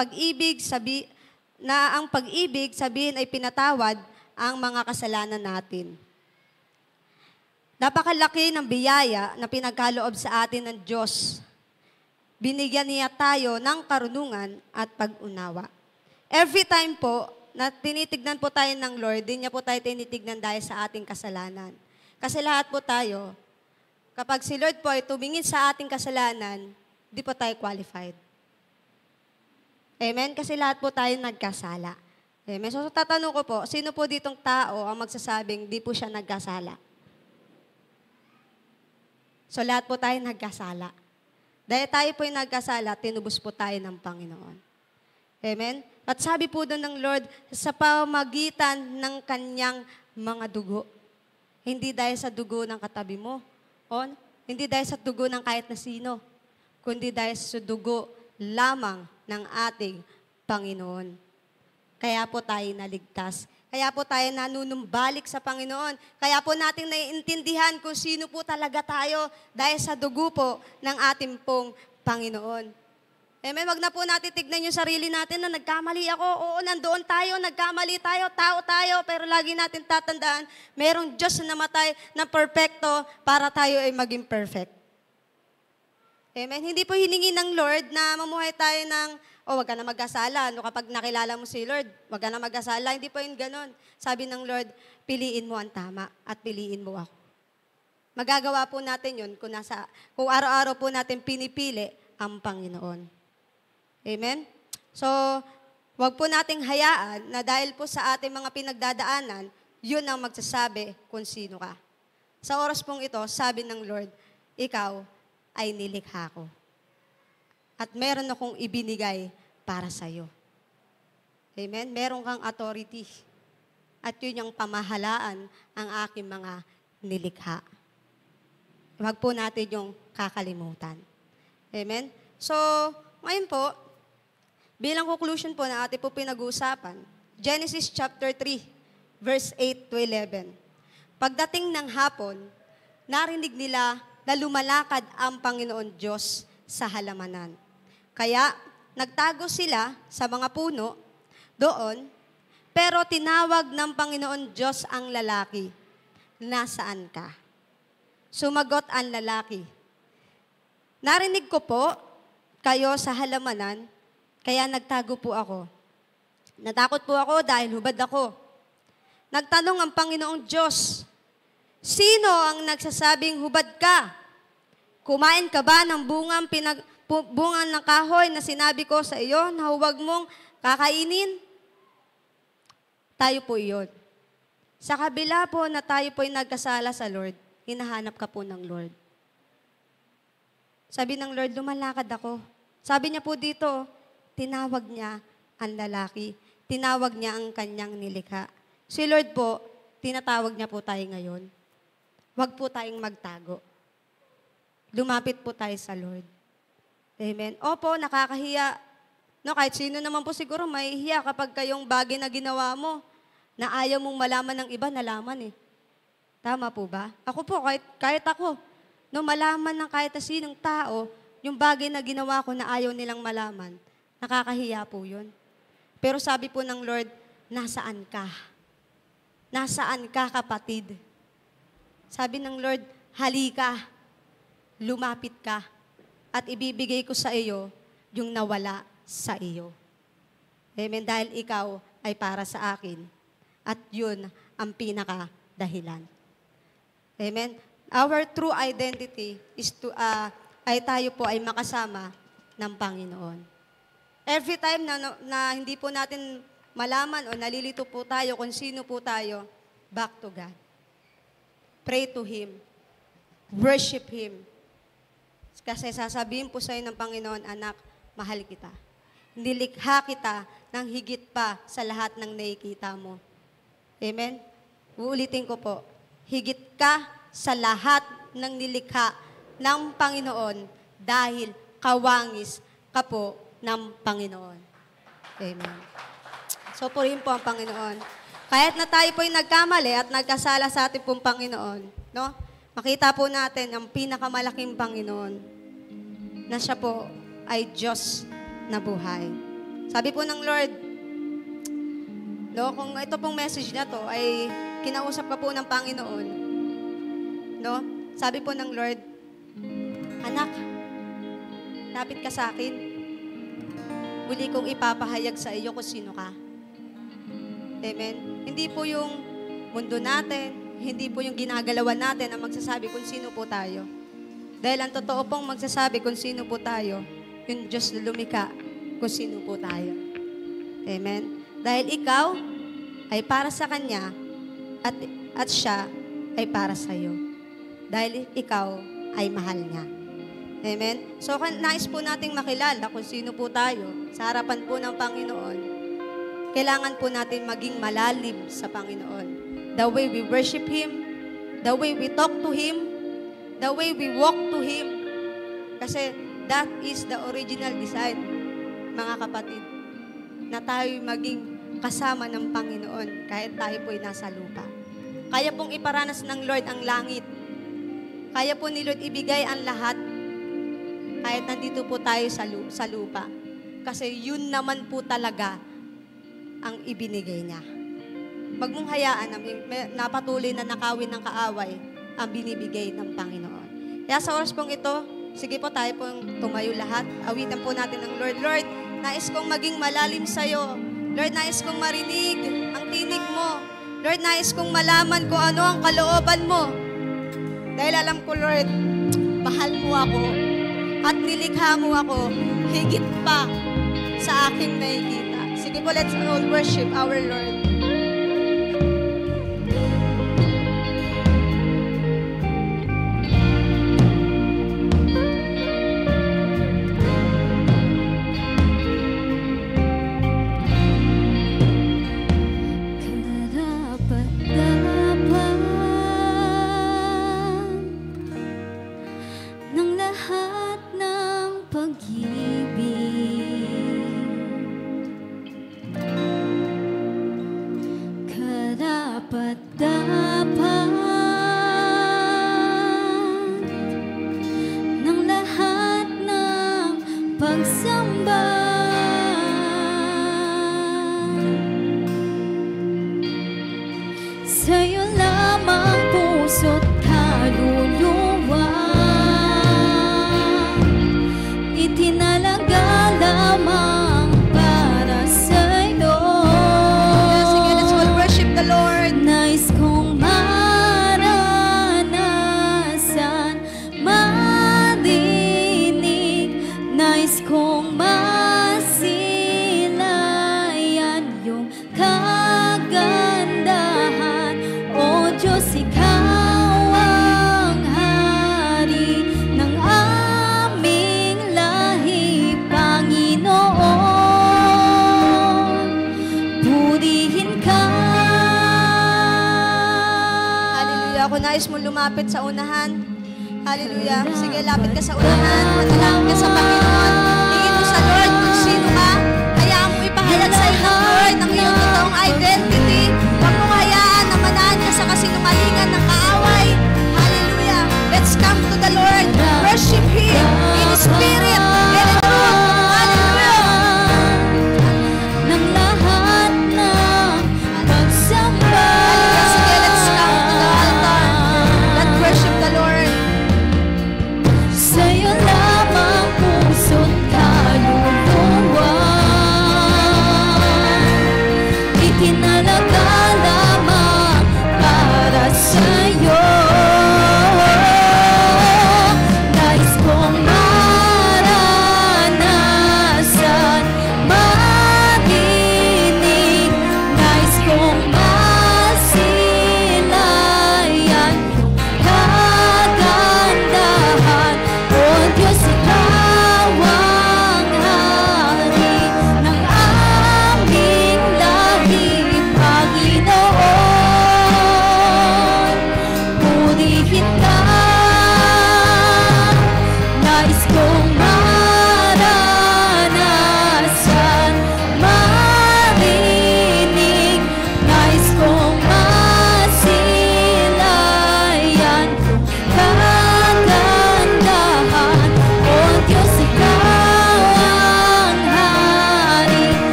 [SPEAKER 4] pag-ibig sabihin ay pinatawad ang mga kasalanan natin. Napakalaki ng biyaya na pinagkaloob sa atin ng Diyos. Binigyan niya tayo ng karunungan at pag-unawa. Every time po na tinitignan po tayo ng Lord, di niya po tayo tinitignan dahil sa ating kasalanan. Kasi lahat po tayo, kapag si Lord po ay tumingin sa ating kasalanan, di po tayo qualified. Amen? Kasi lahat po tayo nagkasala. Amen? So tatanong ko po, sino po ditong tao ang magsasabing di po siya nagkasala? So lahat po tayo nagkasala. Dahil tayo po yung nagkasala, tinubos po tayo ng Panginoon. Amen? At sabi po doon ng Lord, sa pamagitan ng kanyang mga dugo. Hindi dahil sa dugo ng katabi mo. O, hindi dahil sa dugo ng kahit na sino. Kundi dahil sa dugo lamang ng ating Panginoon. Kaya po tayo naligtas. Kaya po tayo nanunumbalik sa Panginoon. Kaya po natin naiintindihan kung sino po talaga tayo dahil sa dugo po ng ating pong Panginoon. Amen. Wag na po natin tignan yung sarili natin na nagkamali ako. Oo, nandoon tayo, nagkamali tayo, tao tayo. Pero lagi natin tatandaan, merong Diyos na namatay na perfecto para tayo ay maging perfect. Amen. Hindi po hiningi ng Lord na mamuhay tayo ng, wag ka na mag-asala. No, kapag nakilala mo si Lord, wag ka na mag-asala. Hindi po yun ganon. Sabi ng Lord, piliin mo ang tama at piliin mo ako. Magagawa po natin yun kung araw-araw po natin pinipili ang Panginoon. Amen? So, wag po nating hayaan na dahil po sa ating mga pinagdadaanan, yun ang magsasabi kung sino ka. Sa oras pong ito, sabi ng Lord, ikaw ay nilikha ko. At meron akong ibinigay para sa'yo. Amen? Meron kang authority. At yun yung pamahalaan ang aking mga nilikha. Wag po natin yung kakalimutan. Amen? So, ngayon po, bilang conclusion po na ating po pinag-uusapan, Genesis chapter 3, verse 8 to 11. Pagdating ng hapon, narinig nila na lumalakad ang Panginoon Diyos sa halamanan. Kaya, nagtago sila sa mga puno doon, pero tinawag ng Panginoon Diyos ang lalaki, nasaan ka? Sumagot ang lalaki, narinig ko po kayo sa halamanan, kaya nagtago po ako. Natakot po ako dahil hubad ako. Nagtanong ang Panginoong Diyos, sino ang nagsasabing hubad ka? Kumain ka ba ng bungang ng kahoy na sinabi ko sa iyo na huwag mong kakainin? Tayo po iyon. Sa kabila po na tayo po'y nagkasala sa Lord, hinahanap ka po ng Lord. Sabi ng Lord, lumalakad ako. Sabi niya po dito, tinawag niya ang lalaki. Tinawag niya ang kanyang nilikha. Si Lord po, tinatawag niya po tayo ngayon. Huwag po tayong magtago. Lumapit po tayo sa Lord. Amen. Opo, nakakahiya. No, kahit sino naman po siguro mahihiya kapag kayong bagay na ginawa mo na ayaw mong malaman ng iba, nalaman eh. Tama po ba? Ako po, kahit ako, no, malaman ng kahit sinong tao, yung bagay na ginawa ko na ayaw nilang malaman, nakakahiya po yun. Pero sabi po ng Lord, nasaan ka? Nasaan ka, kapatid? Sabi ng Lord, halika, lumapit ka, at ibibigay ko sa iyo yung nawala sa iyo. Amen. Dahil ikaw ay para sa akin. At yun ang pinaka-dahilan. Amen. Our true identity is ay tayo po ay makasama ng Panginoon. Every time na hindi po natin malaman o nalilito po tayo kung sino po tayo, back to God. Pray to Him. Worship Him. Kasi sasabihin po sa'yo ng Panginoon, anak, mahal kita. Nilikha kita ng higit pa sa lahat ng nakikita mo. Amen? Uulitin ko po. Higit ka sa lahat ng nilikha ng Panginoon dahil kawangis ka po ng Panginoon. Amen. So, purihin po ang Panginoon. Kahit na tayo po'y nagkamali at nagkasala sa ating pong Panginoon, no? Makita po natin ang pinakamalaking Panginoon na siya po ay Diyos na buhay. Sabi po ng Lord, no, kung ito pong message na to ay kinausap ka po ng Panginoon, no? Sabi po ng Lord, anak, lapit ka sa akin. Muli kong ipapahayag sa iyo kung sino ka. Amen. Hindi po yung mundo natin, hindi po yung ginagalawan natin ang magsasabi kung sino po tayo. Dahil ang totoo pong magsasabi kung sino po tayo, yung Diyos na lumikha kung sino po tayo. Amen. Dahil ikaw ay para sa Kanya at siya ay para sa iyo. Dahil ikaw ay mahal niya. Amen. So, nais po nating makilala kung sino po tayo sa harapan po ng Panginoon. Kailangan po natin maging malalim sa Panginoon. The way we worship Him, the way we talk to Him, the way we walk to Him. Kasi that is the original design, mga kapatid, na tayo maging kasama ng Panginoon kahit tayo po'y nasa lupa. Kaya pong iparanas ng Lord ang langit. Kaya po ni Lord ibigay ang lahat kahit nandito po tayo sa lupa. Kasi yun naman po talaga ang ibinigay niya. Wag mong hayaan na napatuloy na nakawin ng kaaway ang binibigay ng Panginoon. Kaya sa oras pong ito, sige po tayo pong tumayo lahat. Awitan po natin ng Lord. Lord, nais kong maging malalim sa'yo. Lord, nais kong marinig ang tinig mo. Lord, nais kong malaman kung ano ang kalooban mo. Dahil alam ko, Lord, mahal mo ako at nilikha mo ako higit pa sa aking nakikita. Sige po, let's all worship our Lord.
[SPEAKER 5] Sa'yo lamang puso't kaluluwa, itinalaga lamang para sa'yo.
[SPEAKER 4] Sige, let's all worship the Lord.
[SPEAKER 5] Nais kong maranasan, marinig, nais kong masilayan yung kagandahan. O Diyos, Ikaw ang hari ng aming lahi, Panginoon. Purihin ka.
[SPEAKER 4] Hallelujah. Kung nais mo lumapit sa unahan, hallelujah. Sige, lapit ka sa unahan. Manalangin ka sa Panginoon. Tingin mo sa Lord kung sino ka. Hayaan mo ipahayag sa iyo ng Lord ang iyong totoong identity. Huwag mong hayaan na manahan ka sa kasinungalingan ng kaaway. Hallelujah. Let's come to the Lord. Worship Him in spirit and in truth. Hallelujah.
[SPEAKER 5] Ng lahat ng pagsamba.
[SPEAKER 4] Hallelujah. Sige, let's come to the altar.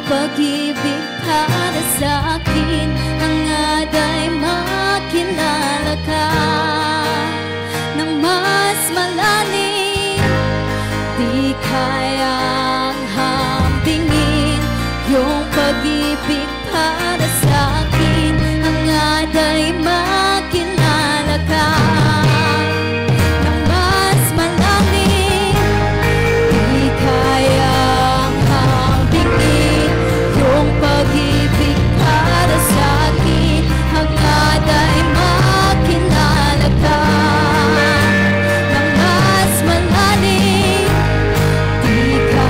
[SPEAKER 1] pag-ibig para sa akin, hangada'y makilala ka ng mas malalim. Di kayang hambingin yung pag-ibig para sa akin, hangada'y makilala ka ng mas malalim. Di kayang hambingin yung pag-ibig para sa akin, hangada'y makilala ka ng mas malalim. Di kayang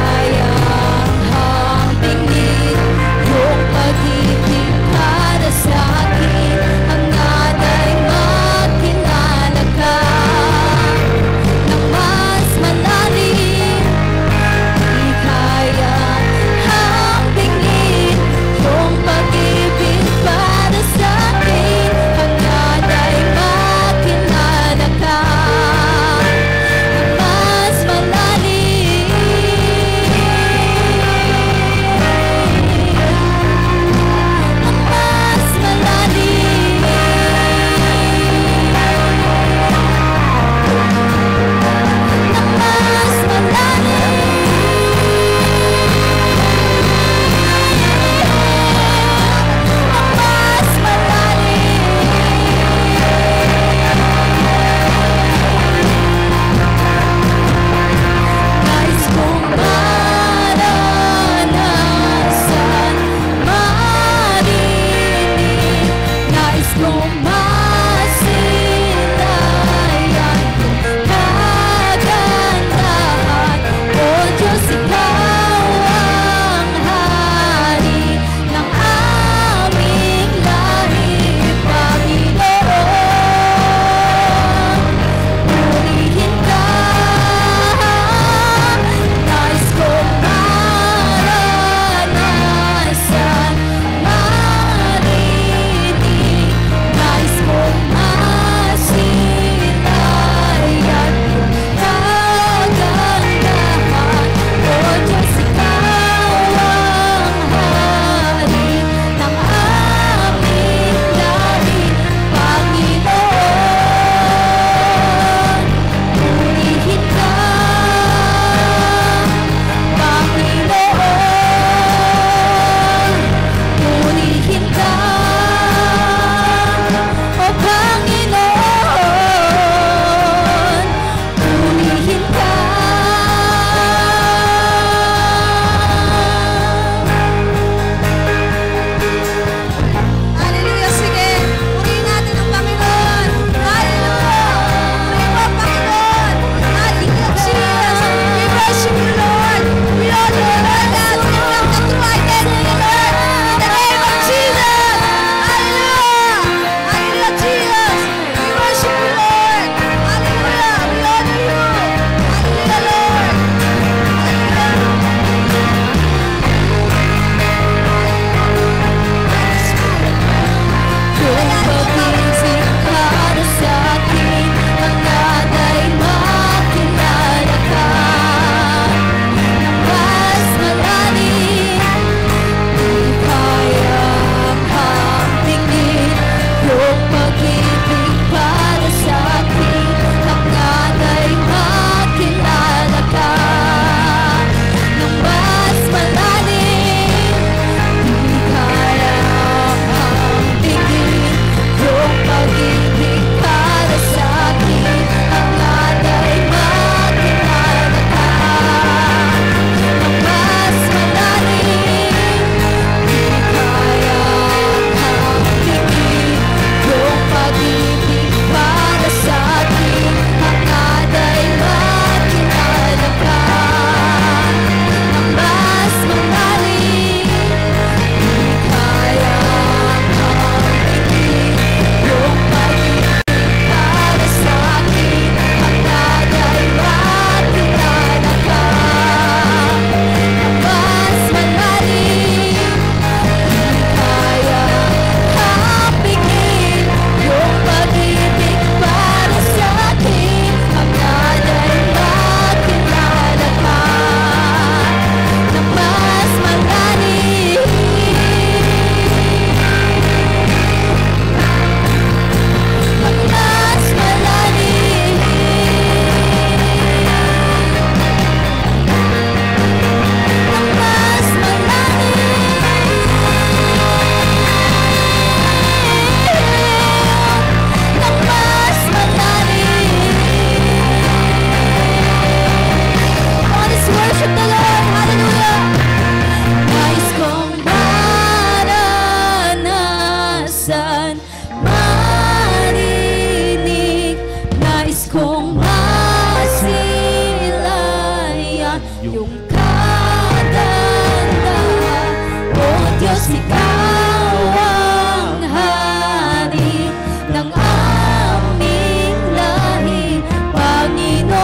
[SPEAKER 5] Diyos, ikaw ang hari ng aming lahi, Panginoon.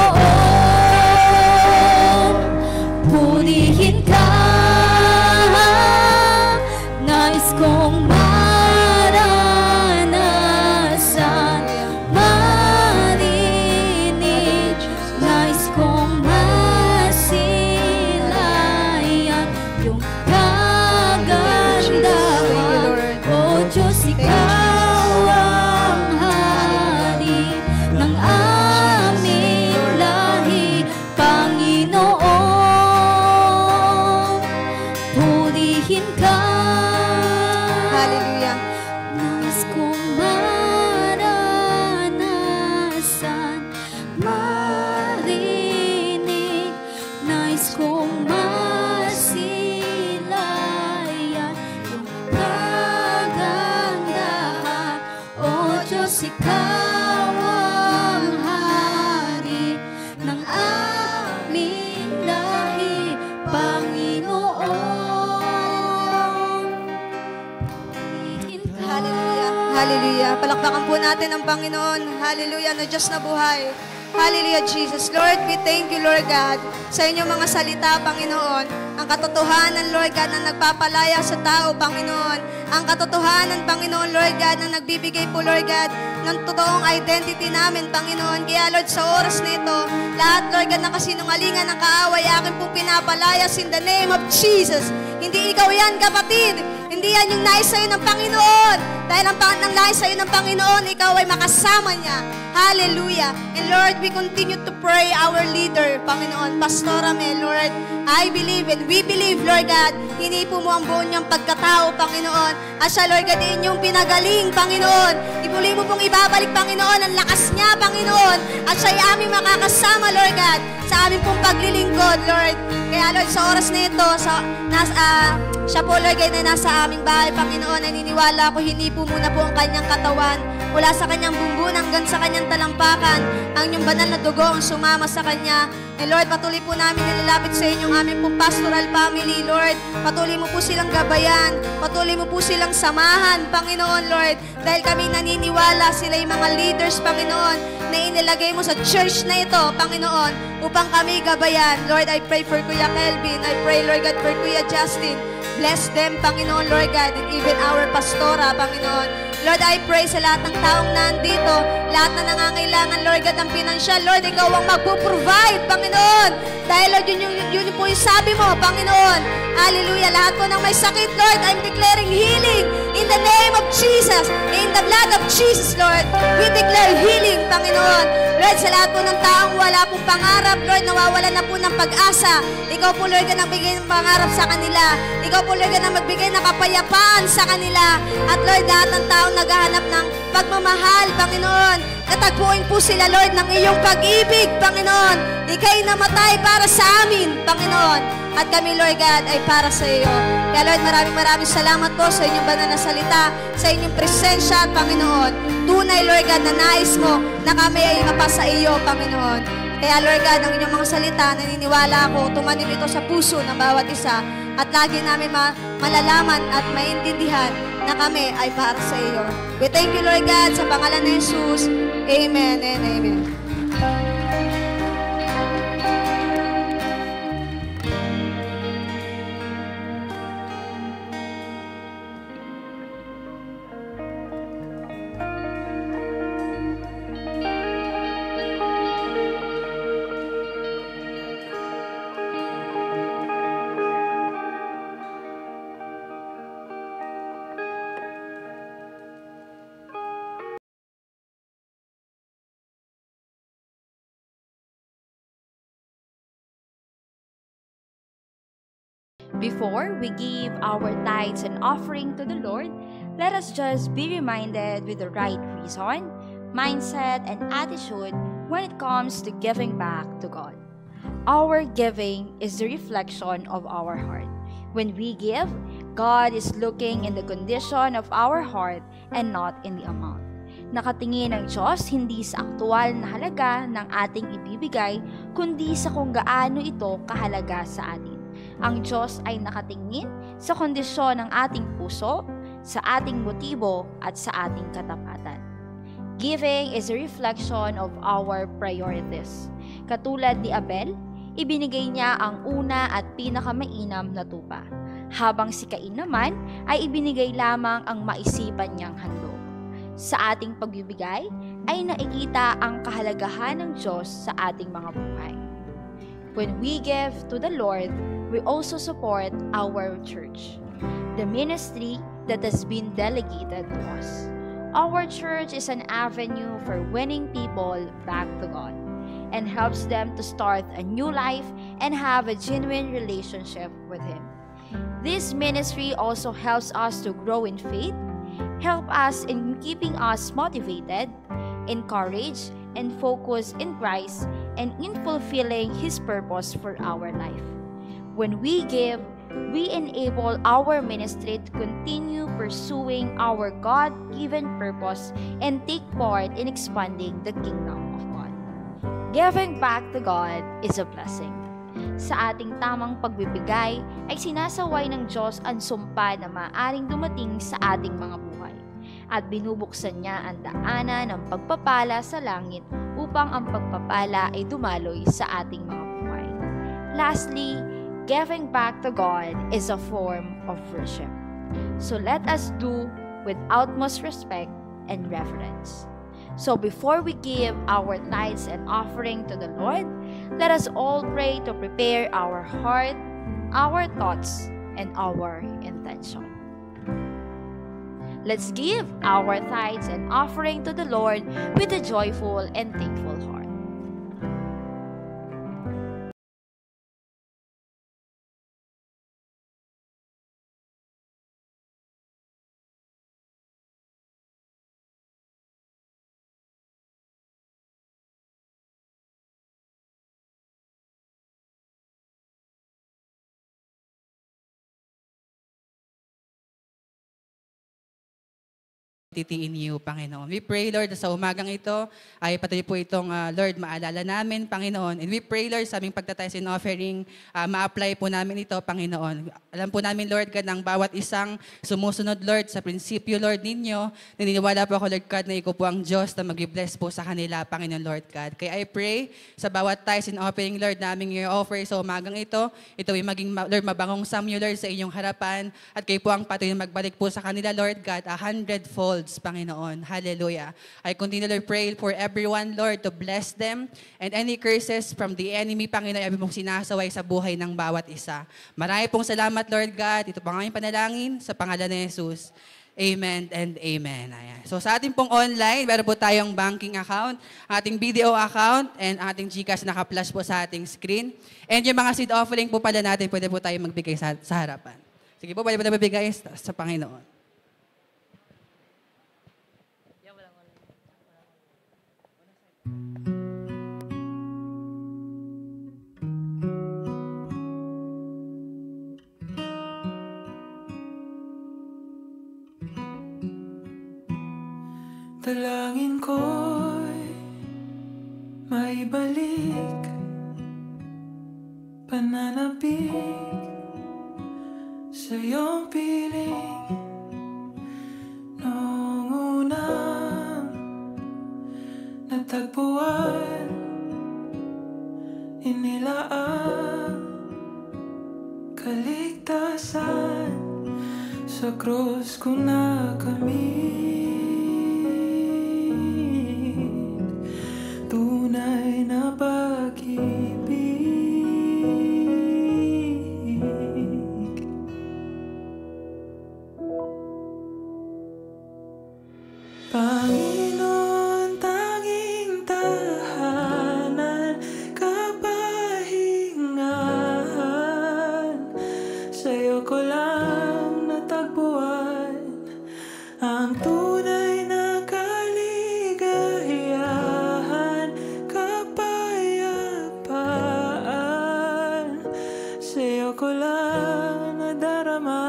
[SPEAKER 5] Purihin ka, nais kong maranasan, marinig, nais kong masilayan yung kagandahan. O Diyos, ikaw ang hari ng aming lahi, Panginoon. Purihin ka,
[SPEAKER 4] Hallelujah.
[SPEAKER 5] nais kong maranasan, marinig, nais kong masilayan yung kagandahan. O Diyos, ikaw ang hari ng aming lahi, Panginoon.
[SPEAKER 4] Hallelujah. Hallelujah. Palakpakan po natin ang Panginoon. Hallelujah na Diyos na buhay. Hallelujah, Jesus. Lord, we thank you, Lord God, sa inyong mga salita, Panginoon. Ang katotohanan, Lord God, na nagpapalaya sa tao, Panginoon. Ang katotohanan, Panginoon, Lord God, na nagbibigay po, Lord God, ng totoong identity namin, Panginoon. Kaya, Lord, sa oras na ito, lahat, Lord God, ng kasinungalingan ng kaaway, akin pong pinapalayas in the name of Jesus. Hindi ikaw yan, kapatid. Hindi yan yung nais sa'yo ng Panginoon. Dahil ang nais sa'yo ng Panginoon, ikaw ay makasama niya. Hallelujah. And Lord, we continue to pray our leader, Panginoon, Pastor Amel, Lord. I believe and we believe, Lord God, hinipo mo ang buo niyang pagkatao, Panginoon. At siya, Lord God, inyong pinagaling, Panginoon. Ipuli mo pong ibabalik, Panginoon, ang lakas niya, Panginoon. At siya ay aming makakasama, Lord God, sa aming pong paglilingkod, Lord. Kaya, Lord, sa oras na ito, siya po, Lord God, na nasa aming bahay, Panginoon, naniniwala ko, hinipo muna po ang kanyang katawan. Mula sa kanyang bumbun hanggang sa kanyang talampakan, ang inyong banal na dugo ang sumama sa kanya. And Lord, patuloy po namin nilalapit sa inyong aming pong pastoral family, Lord. Patuloy mo po silang gabayan. Patuloy mo po silang samahan, Panginoon, Lord. Dahil kami naniniwala sila yung mga leaders, Panginoon, na inilagay mo sa church na ito, Panginoon, upang kami gabayan. Lord, I pray for Kuya Kelvin. I pray, Lord God, for Kuya Justin. Bless them, Panginoon, Lord God, and even our pastora, Panginoon. Lord, I pray sa lahat ng taong nandito, lahat na nangangailangan, Lord God, ng pinansyal. Lord, ikaw ang magpo-provide, Panginoon. Dahil, Lord, yun po yung sabi mo, Panginoon. Hallelujah. Lahat po ng may sakit, Lord, I'm declaring healing in the name of Jesus. In the blood of Jesus, Lord, we declare healing, Panginoon. Lord, sa lahat po ng taong wala pong pangarap, Lord, nawawala na po ng pag-asa. Ikaw po, Lord, ang nagbigay ng pangarap sa kanila. Ikaw po, Lord, ang magbigay ng kapayapaan sa kanila. At, Lord, lahat ng taong naghahanap ng pagmamahal, Panginoon, katagpuin po sila, Lord, ng iyong pag-ibig, Panginoon. Ika'y namatay para sa amin, Panginoon. At kami, Lord God, ay para sa iyo. Kaya, Lord, maraming salamat po sa inyong banal na salita, sa inyong presensya, Panginoon. Tunay, Lord God, na nais mo na kami ay mapasa iyo, Panginoon. Kaya, Lord God, ang inyong mga salita, naniniwala ako, tumanim ito sa puso ng bawat isa. At lagi namin malalaman at maintindihan na kami ay para sa iyo. We thank you, Lord God, sa pangalan ni Jesus. Amen and amen.
[SPEAKER 6] Before we give our tithes and offering to the Lord, let us just be reminded with the right reason, mindset, and attitude when it comes to giving back to God. Our giving is the reflection of our heart. When we give, God is looking in the condition of our heart and not in the amount. Nakatingin ang Diyos hindi sa aktual na halaga ng ating ibibigay, kundi sa kung gaano ito kahalaga sa atin. Ang Diyos ay nakatingin sa kondisyon ng ating puso, sa ating motibo at sa ating katapatan. Giving is a reflection of our priorities. Katulad ni Abel, ibinigay niya ang una at pinakamainam na tupa, habang si Cain naman ay ibinigay lamang ang maisipan niyang handog. Sa ating pagbibigay ay nakikita ang kahalagahan ng Diyos sa ating mga buhay. When we give to the Lord, we also support our church, the ministry that has been delegated to us. Our church is an avenue for winning people back to God and helps them to start a new life and have a genuine relationship with Him. This ministry also helps us to grow in faith, help us in keeping us motivated, encouraged, and focused in Christ and in fulfilling His purpose for our life. When we give, we enable our ministry to continue pursuing our God-given purpose and take part in expanding the kingdom of God. Giving back to God is a blessing. Sa ating tamang pagbibigay ay sinasaway ng Diyos ang sumpa na maaaring dumating sa ating mga buhay at binubuksan niya ang daanan ng pagpapala sa langit upang ang pagpapala ay dumaloy sa ating mga buhay. Lastly, giving back to God is a form of worship. So let us do with utmost respect and reverence. So before we give our tithes and offering to the Lord, let us all pray to prepare our heart, our thoughts, and our intention. Let's give our tithes and offering to the Lord with a joyful and thankful heart.
[SPEAKER 3] Titiin niyo, Panginoon. We pray, Lord, sa umagang ito ay patuloy po itong, Lord, maalala namin, Panginoon. And we pray, Lord, sa aming pagtatayos and offering, ma-apply po namin ito, Panginoon. Alam po namin, Lord God, ng bawat isang sumusunod, Lord, sa prinsipyo, Lord, ninyo. Naniniwala po ako, Lord God, na ikaw po ang Diyos na mag-bless po sa kanila, Panginoon, Lord God. Kaya I pray sa bawat tithes and offering, Lord, naming your offer sa umagang ito ay maging, Lord, mabangong samyo, Lord, sa inyong harapan. At kayo po ang patuloy na magbalik po sa kanila, Lord God, 100-fold. Panginoon. Hallelujah. I continually pray for everyone, Lord, to bless them and any curses from the enemy, Panginoon, ay mong sinasaway sa buhay ng bawat isa. Marami pong salamat, Lord God. Ito po ang aming panalangin sa pangalan ni Jesus. Amen and amen. Ayan. So sa ating pong online, meron po tayong banking account, ating video account, and ating GCash naka-flash po sa ating screen. And yung mga seed offering po pala natin, pwede po tayo magbigay sa harapan. Sige po, pwede po tayo magbigay sa Panginoon.
[SPEAKER 2] Dalangin ko'y maibalik, pananabik sa iyong piling. Noong unang natagpuan, inilaang kaligtasan sa krus ko na kami. Tunay na pag-ibig. Panginoon, tanging tahanan, kapahingahan. Sa'yo ko lang natagpuan ang tunay na kaligayahan, kapayapaan. Sa'yo ko lang nadarama.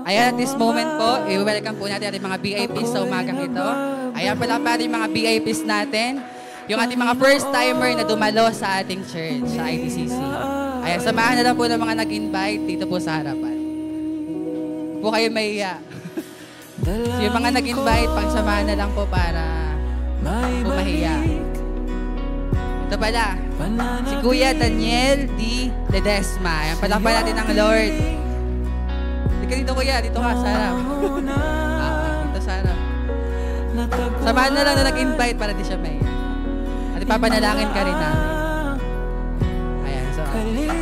[SPEAKER 3] Ayan, at this moment po, i-welcome po natin ating mga VIPs sa umagang ito. Ayan pala pa ating mga VIPs natin. Yung ating mga first-timer na dumalo sa ating church, sa ITCC. Ayan, samahan na lang po ng mga nag-invite dito po sa harapan. Huwag po kayo mahiya. So, yung mga nag-invite, pagsamahan na lang po para mahiya. Ito pala, si Kuya Daniel D. Ledesma. Ayan, palakpan natin ng Lord. Dito dito, Kuya. Dito ka, sa harap. Dito sa harap. Samahan na lang na nag-invite para di siya mahiya. At ipapanalangin ka rin namin. Ayan, so, ayan.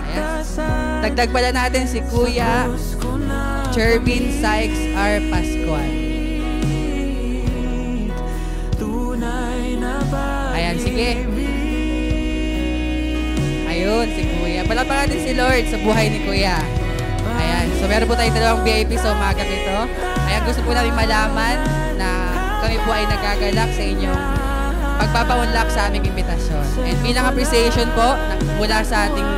[SPEAKER 3] Dagdag pala natin si Kuya Chervin Sykes R. Pascual. Ayan, sige. Ayun, si Kuya. Palakpakan natin si Lord sa buhay ni Kuya. Ayan, so meron po tayong dalawang VIP sa umagang ito. Ayan, gusto po namin malaman na kami po ay nagagalak sa inyong pagpapaunlak sa aming imbitasyon. And bilang appreciation po mula sa ating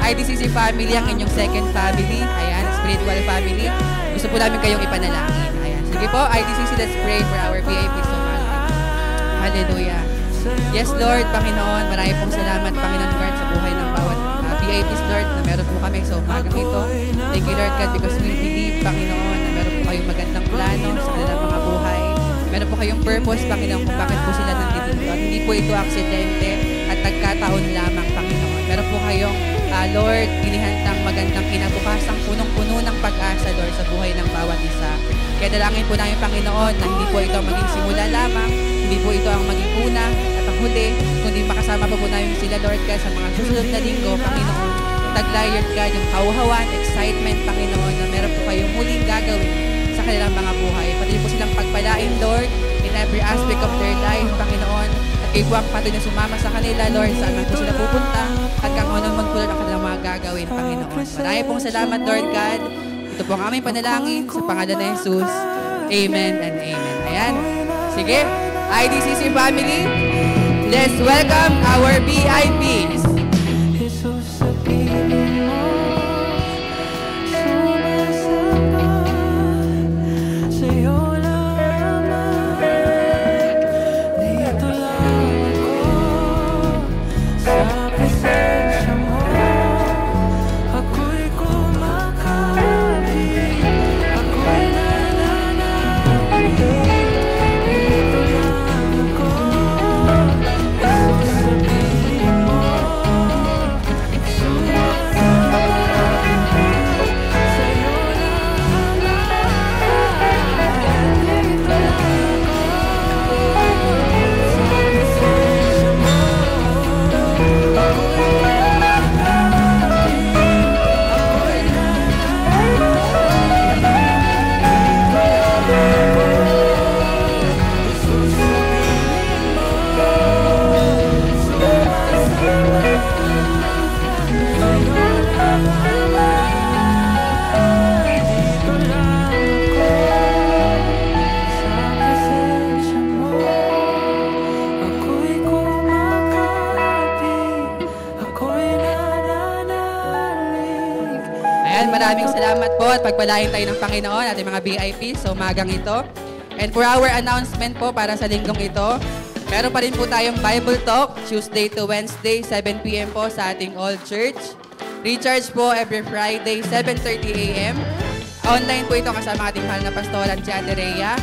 [SPEAKER 3] IDCC family, ang inyong second family, ayan, spiritual family, gusto po namin kayong ipanalangin. Ayan, sige po, IDCC, let's pray for our VIP so much. Hallelujah. Yes, Lord, Panginoon, marami pong salamat, Panginoon Lord, sa buhay ng bawat VIPs, Lord, na meron po kami sa umagang ito. Thank you, Lord God, because we believe, Panginoon, na meron po kayong magandang plano sa kanilang mga buhay. Meron po kayong purpose, Panginoon, kung bakit po sila nandito. At hindi po ito aksidente at nagkataon lamang, Panginoon. Meron po kayong, Lord, inihandang magandang kinabukasang punong-puno ng pag-asa, Lord, sa buhay ng bawat isa. Kaya dalangin po namin, Panginoon, na hindi po ito ang maging simula lamang, hindi po ito ang maging una at ang huli, kundi makasama po namin sila, Lord God, sa mga susunod na linggo, Panginoon. Taglay, Lord God, yung kauhawan, excitement, Panginoon, na meron po kayong muling gagawin sa kanilang mga buhay. Pati po silang pagpalain, Lord, in every aspect of their life, Panginoon. At kayo po ang patuloy na sumama sa kanila, Lord, saan man po sila pupunta, at kung ano man po ang kanilang mga gagawin, Panginoon. Marami pong salamat, Lord God. Ito po ang aming panalangin sa pangalan ni Jesus. Amen and amen. Ayan. Sige, IDCC family, let's welcome our VIPs. Maraming salamat po at pagpalain tayo ng Panginoon ating mga VIP sa umagang ito. And for our announcement po para sa linggong ito, meron pa rin po tayong Bible Talk Tuesday to Wednesday, 7 p.m. po sa ating All Church. Recharge po every Friday, 7:30 a.m. Online po ito kasama ating mahal na pastoran si Ate Rhea.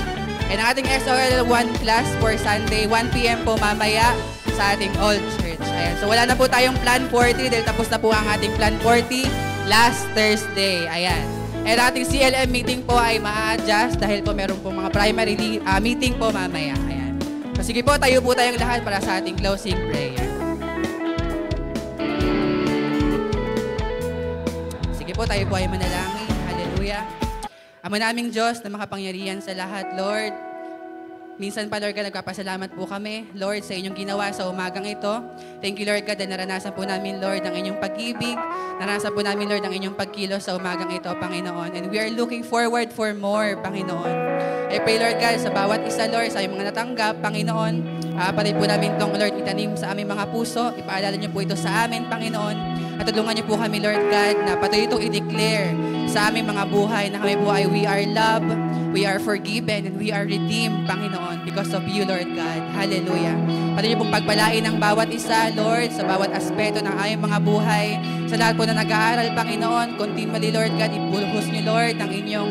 [SPEAKER 3] And ang ating SOL 1 class for Sunday, 1 p.m. po mamaya sa ating All Church. Ayan. So wala na po tayong Plan 40 dahil tapos na po ang ating Plan 40 last Thursday. Ayan. And ating CLM meeting po ay ma-adjust dahil po meron po mga primary meeting po mamaya. Ayan. So sige po, tayo po tayong lahat para sa ating closing prayer. Sige po, tayo po ay manalangin. Hallelujah. Ama naming Diyos na makapangyarihan sa lahat, Lord. Minsan pa, Lord God, nagpapasalamat po kami, Lord, sa inyong ginawa sa umagang ito. Thank you, Lord God, na naranasan po namin, Lord, ang inyong pag-ibig. Naranasan po namin, Lord, ang inyong pagkilos sa umagang ito, Panginoon. And we are looking forward for more, Panginoon. I pray, Lord God, sa bawat isa, Lord, sa aming mga natanggap, Panginoon. Pati po namin itong, Lord, itanim sa aming mga puso. Ipaalala niyo po ito sa amin, Panginoon. At tulungan niyo po kami, Lord God, na patuloy itong i-declare sa aming mga buhay na kami po ay we are loved, we are forgiven, and we are redeemed, Panginoon, because of you, Lord God. Hallelujah. Patuloy niyo pong pagpalain ang bawat isa, Lord, sa bawat aspeto ng aming mga buhay. Sa lahat po na nag-aaral, Panginoon, continually, Lord God, ipulhos niyo, Lord, ang inyong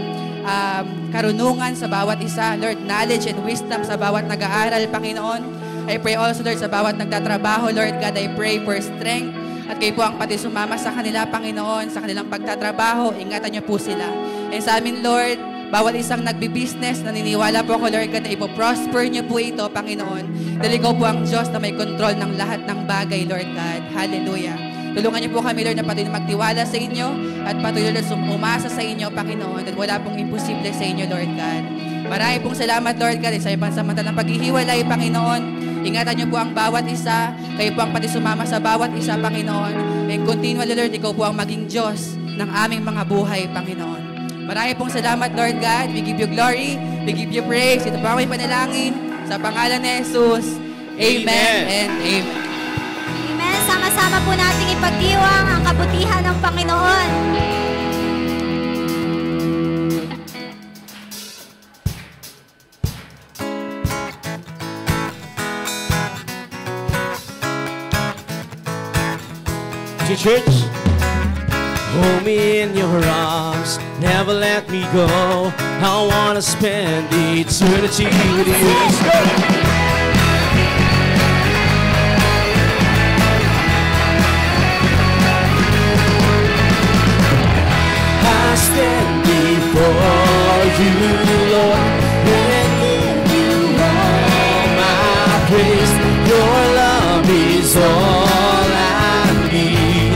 [SPEAKER 3] karunungan sa bawat isa, Lord, knowledge and wisdom sa bawat nag-aaral, Panginoon. I pray also, Lord, sa bawat nagtatrabaho, Lord God, I pray for strength. At kayo po ang pati sumama sa kanila, Panginoon, sa kanilang pagtatrabaho. Ingatan niyo po sila. And sa amin, Lord, bawat isang nagbi-business, naniniwala po ako, Lord God, na ipoprosper niyo po ito, Panginoon. Dahil ikaw po ang Diyos na may control ng lahat ng bagay, Lord God. Hallelujah. Tulungan niyo po kami, Lord, na patuloy magtiwala sa inyo at patuloy na umasa sa inyo, Panginoon. At wala pong imposible sa inyo, Lord God. Marami pong salamat, Lord God, sa pansamantalang paghihiwalay, Panginoon. Ingatan niyo po ang bawat isa. Kayo po ang pati sumama sa bawat isa, Panginoon. And continually, Lord, ikaw po ang maging Diyos ng aming mga buhay, Panginoon. Marami pong salamat, Lord God. We give you glory. We give you praise. Ito po ang aming panalangin. Sa pangalan ni Jesus. Amen and amen.
[SPEAKER 1] Amen. Sama-sama po nating ipagdiwang ang kabutihan ng Panginoon.
[SPEAKER 2] Church, hold me in your arms, never let me go. I wanna spend eternity with you. Let's go. I stand before you, Lord, and give you all my praise. Your love is all I need.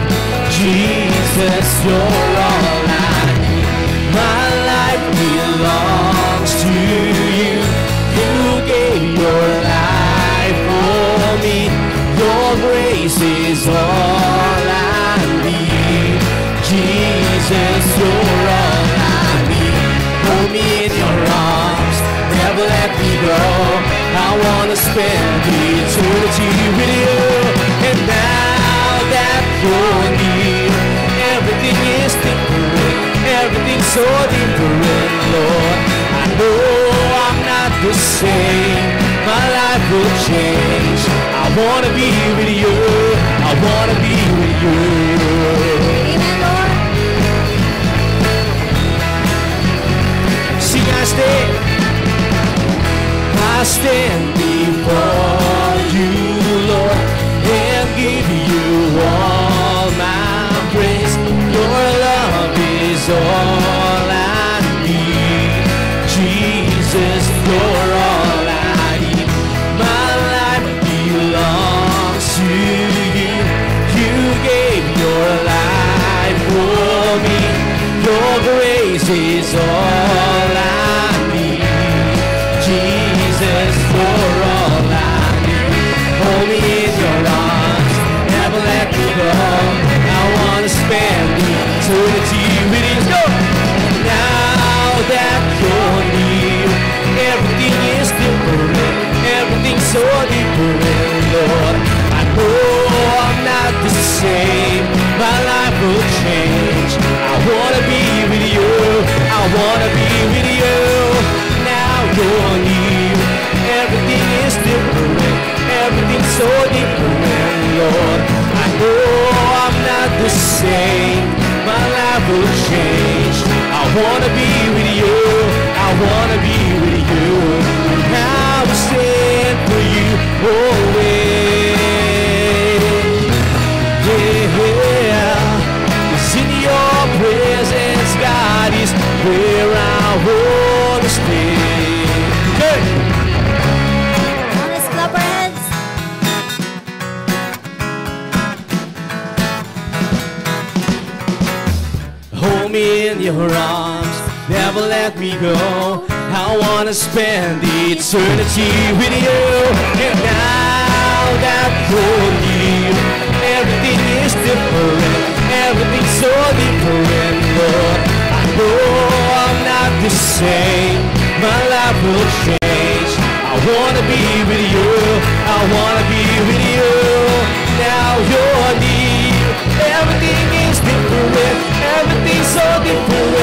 [SPEAKER 2] Jesus, you're all I need. My life belongs to you. You gave your life for me. Your grace is all I need. Jesus, you're all I need. Hold me in your arms, never let me go. I wanna spend eternity with you. And now that you're near, everything is different, everything's so different, Lord. I know I'm not the same, my life will change. I wanna be with you, I wanna be with you.
[SPEAKER 1] Amen, Lord.
[SPEAKER 2] Sing, I stand before you, Lord, and give you all my praise. Your love is all I need. Jesus, you're all I need. My life belongs to you. You gave your life for me. Your grace is all I need. Jesus, you're all I need. Hold me in your arms, never let me go. I wanna spend eternity with you. Go! Now that you're near, everything is different, everything's so different, Lord. I know I'm not the same, my life will change. I wanna be with you, I wanna be with you. Now you're near, everything is different, everything's so different, Lord. I know I'm not the same, my life will change. I wanna be with you, I wanna be with you. I will stand for you always. Yeah, 'cause in your presence, God, is where I wanna stay. Hey!
[SPEAKER 1] Let's clap our hands.
[SPEAKER 2] Hold me in your arms, never let me go. I wanna spend eternity with you. And now that you're near, everything is different, everything's so different, Lord. I know I'm not the same, my life will change. I wanna be with you, I wanna be with you. Now you're near, everything is different, everything's so different,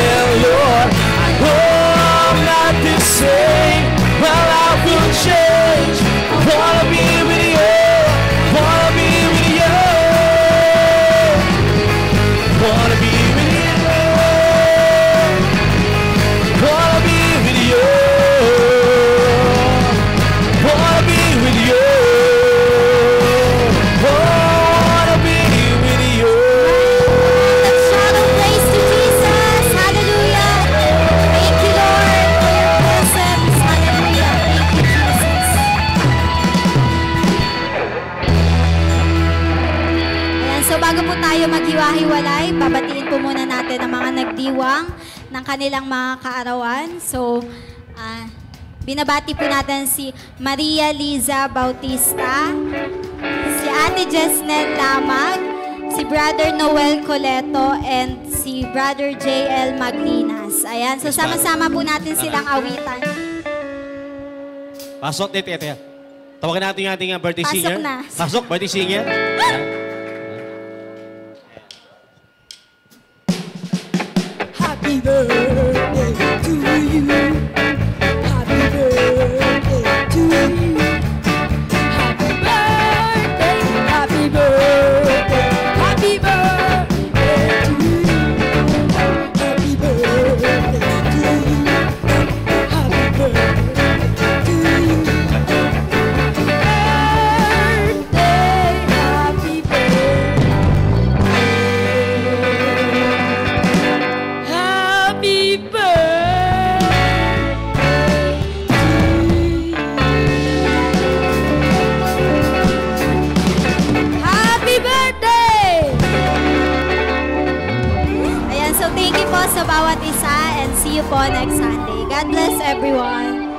[SPEAKER 1] pagdiwang ng kanilang mga kaarawan. So, binabati po natin si Maria Liza Bautista, si Ate Jesnel Lamag, si Brother Noel Coleto, and si Brother JL Maglinas. Ayan, so sama-sama po natin silang awitan.
[SPEAKER 2] Pasok, tete. Tawagan natin yung ating birthday
[SPEAKER 1] Pasok
[SPEAKER 2] singer.
[SPEAKER 1] na.
[SPEAKER 2] Pasok, birthday singer.
[SPEAKER 7] Happy birthday to you. Happy birthday to you. Happy birthday, happy birthday, happy birthday to you. Happy birthday to you. Happy birthday to you. Birthday, happy birthday. Happy birthday! Happy birthday!
[SPEAKER 1] Ayan, so thank you po sa bawat isa and see you po next Sunday. God bless everyone.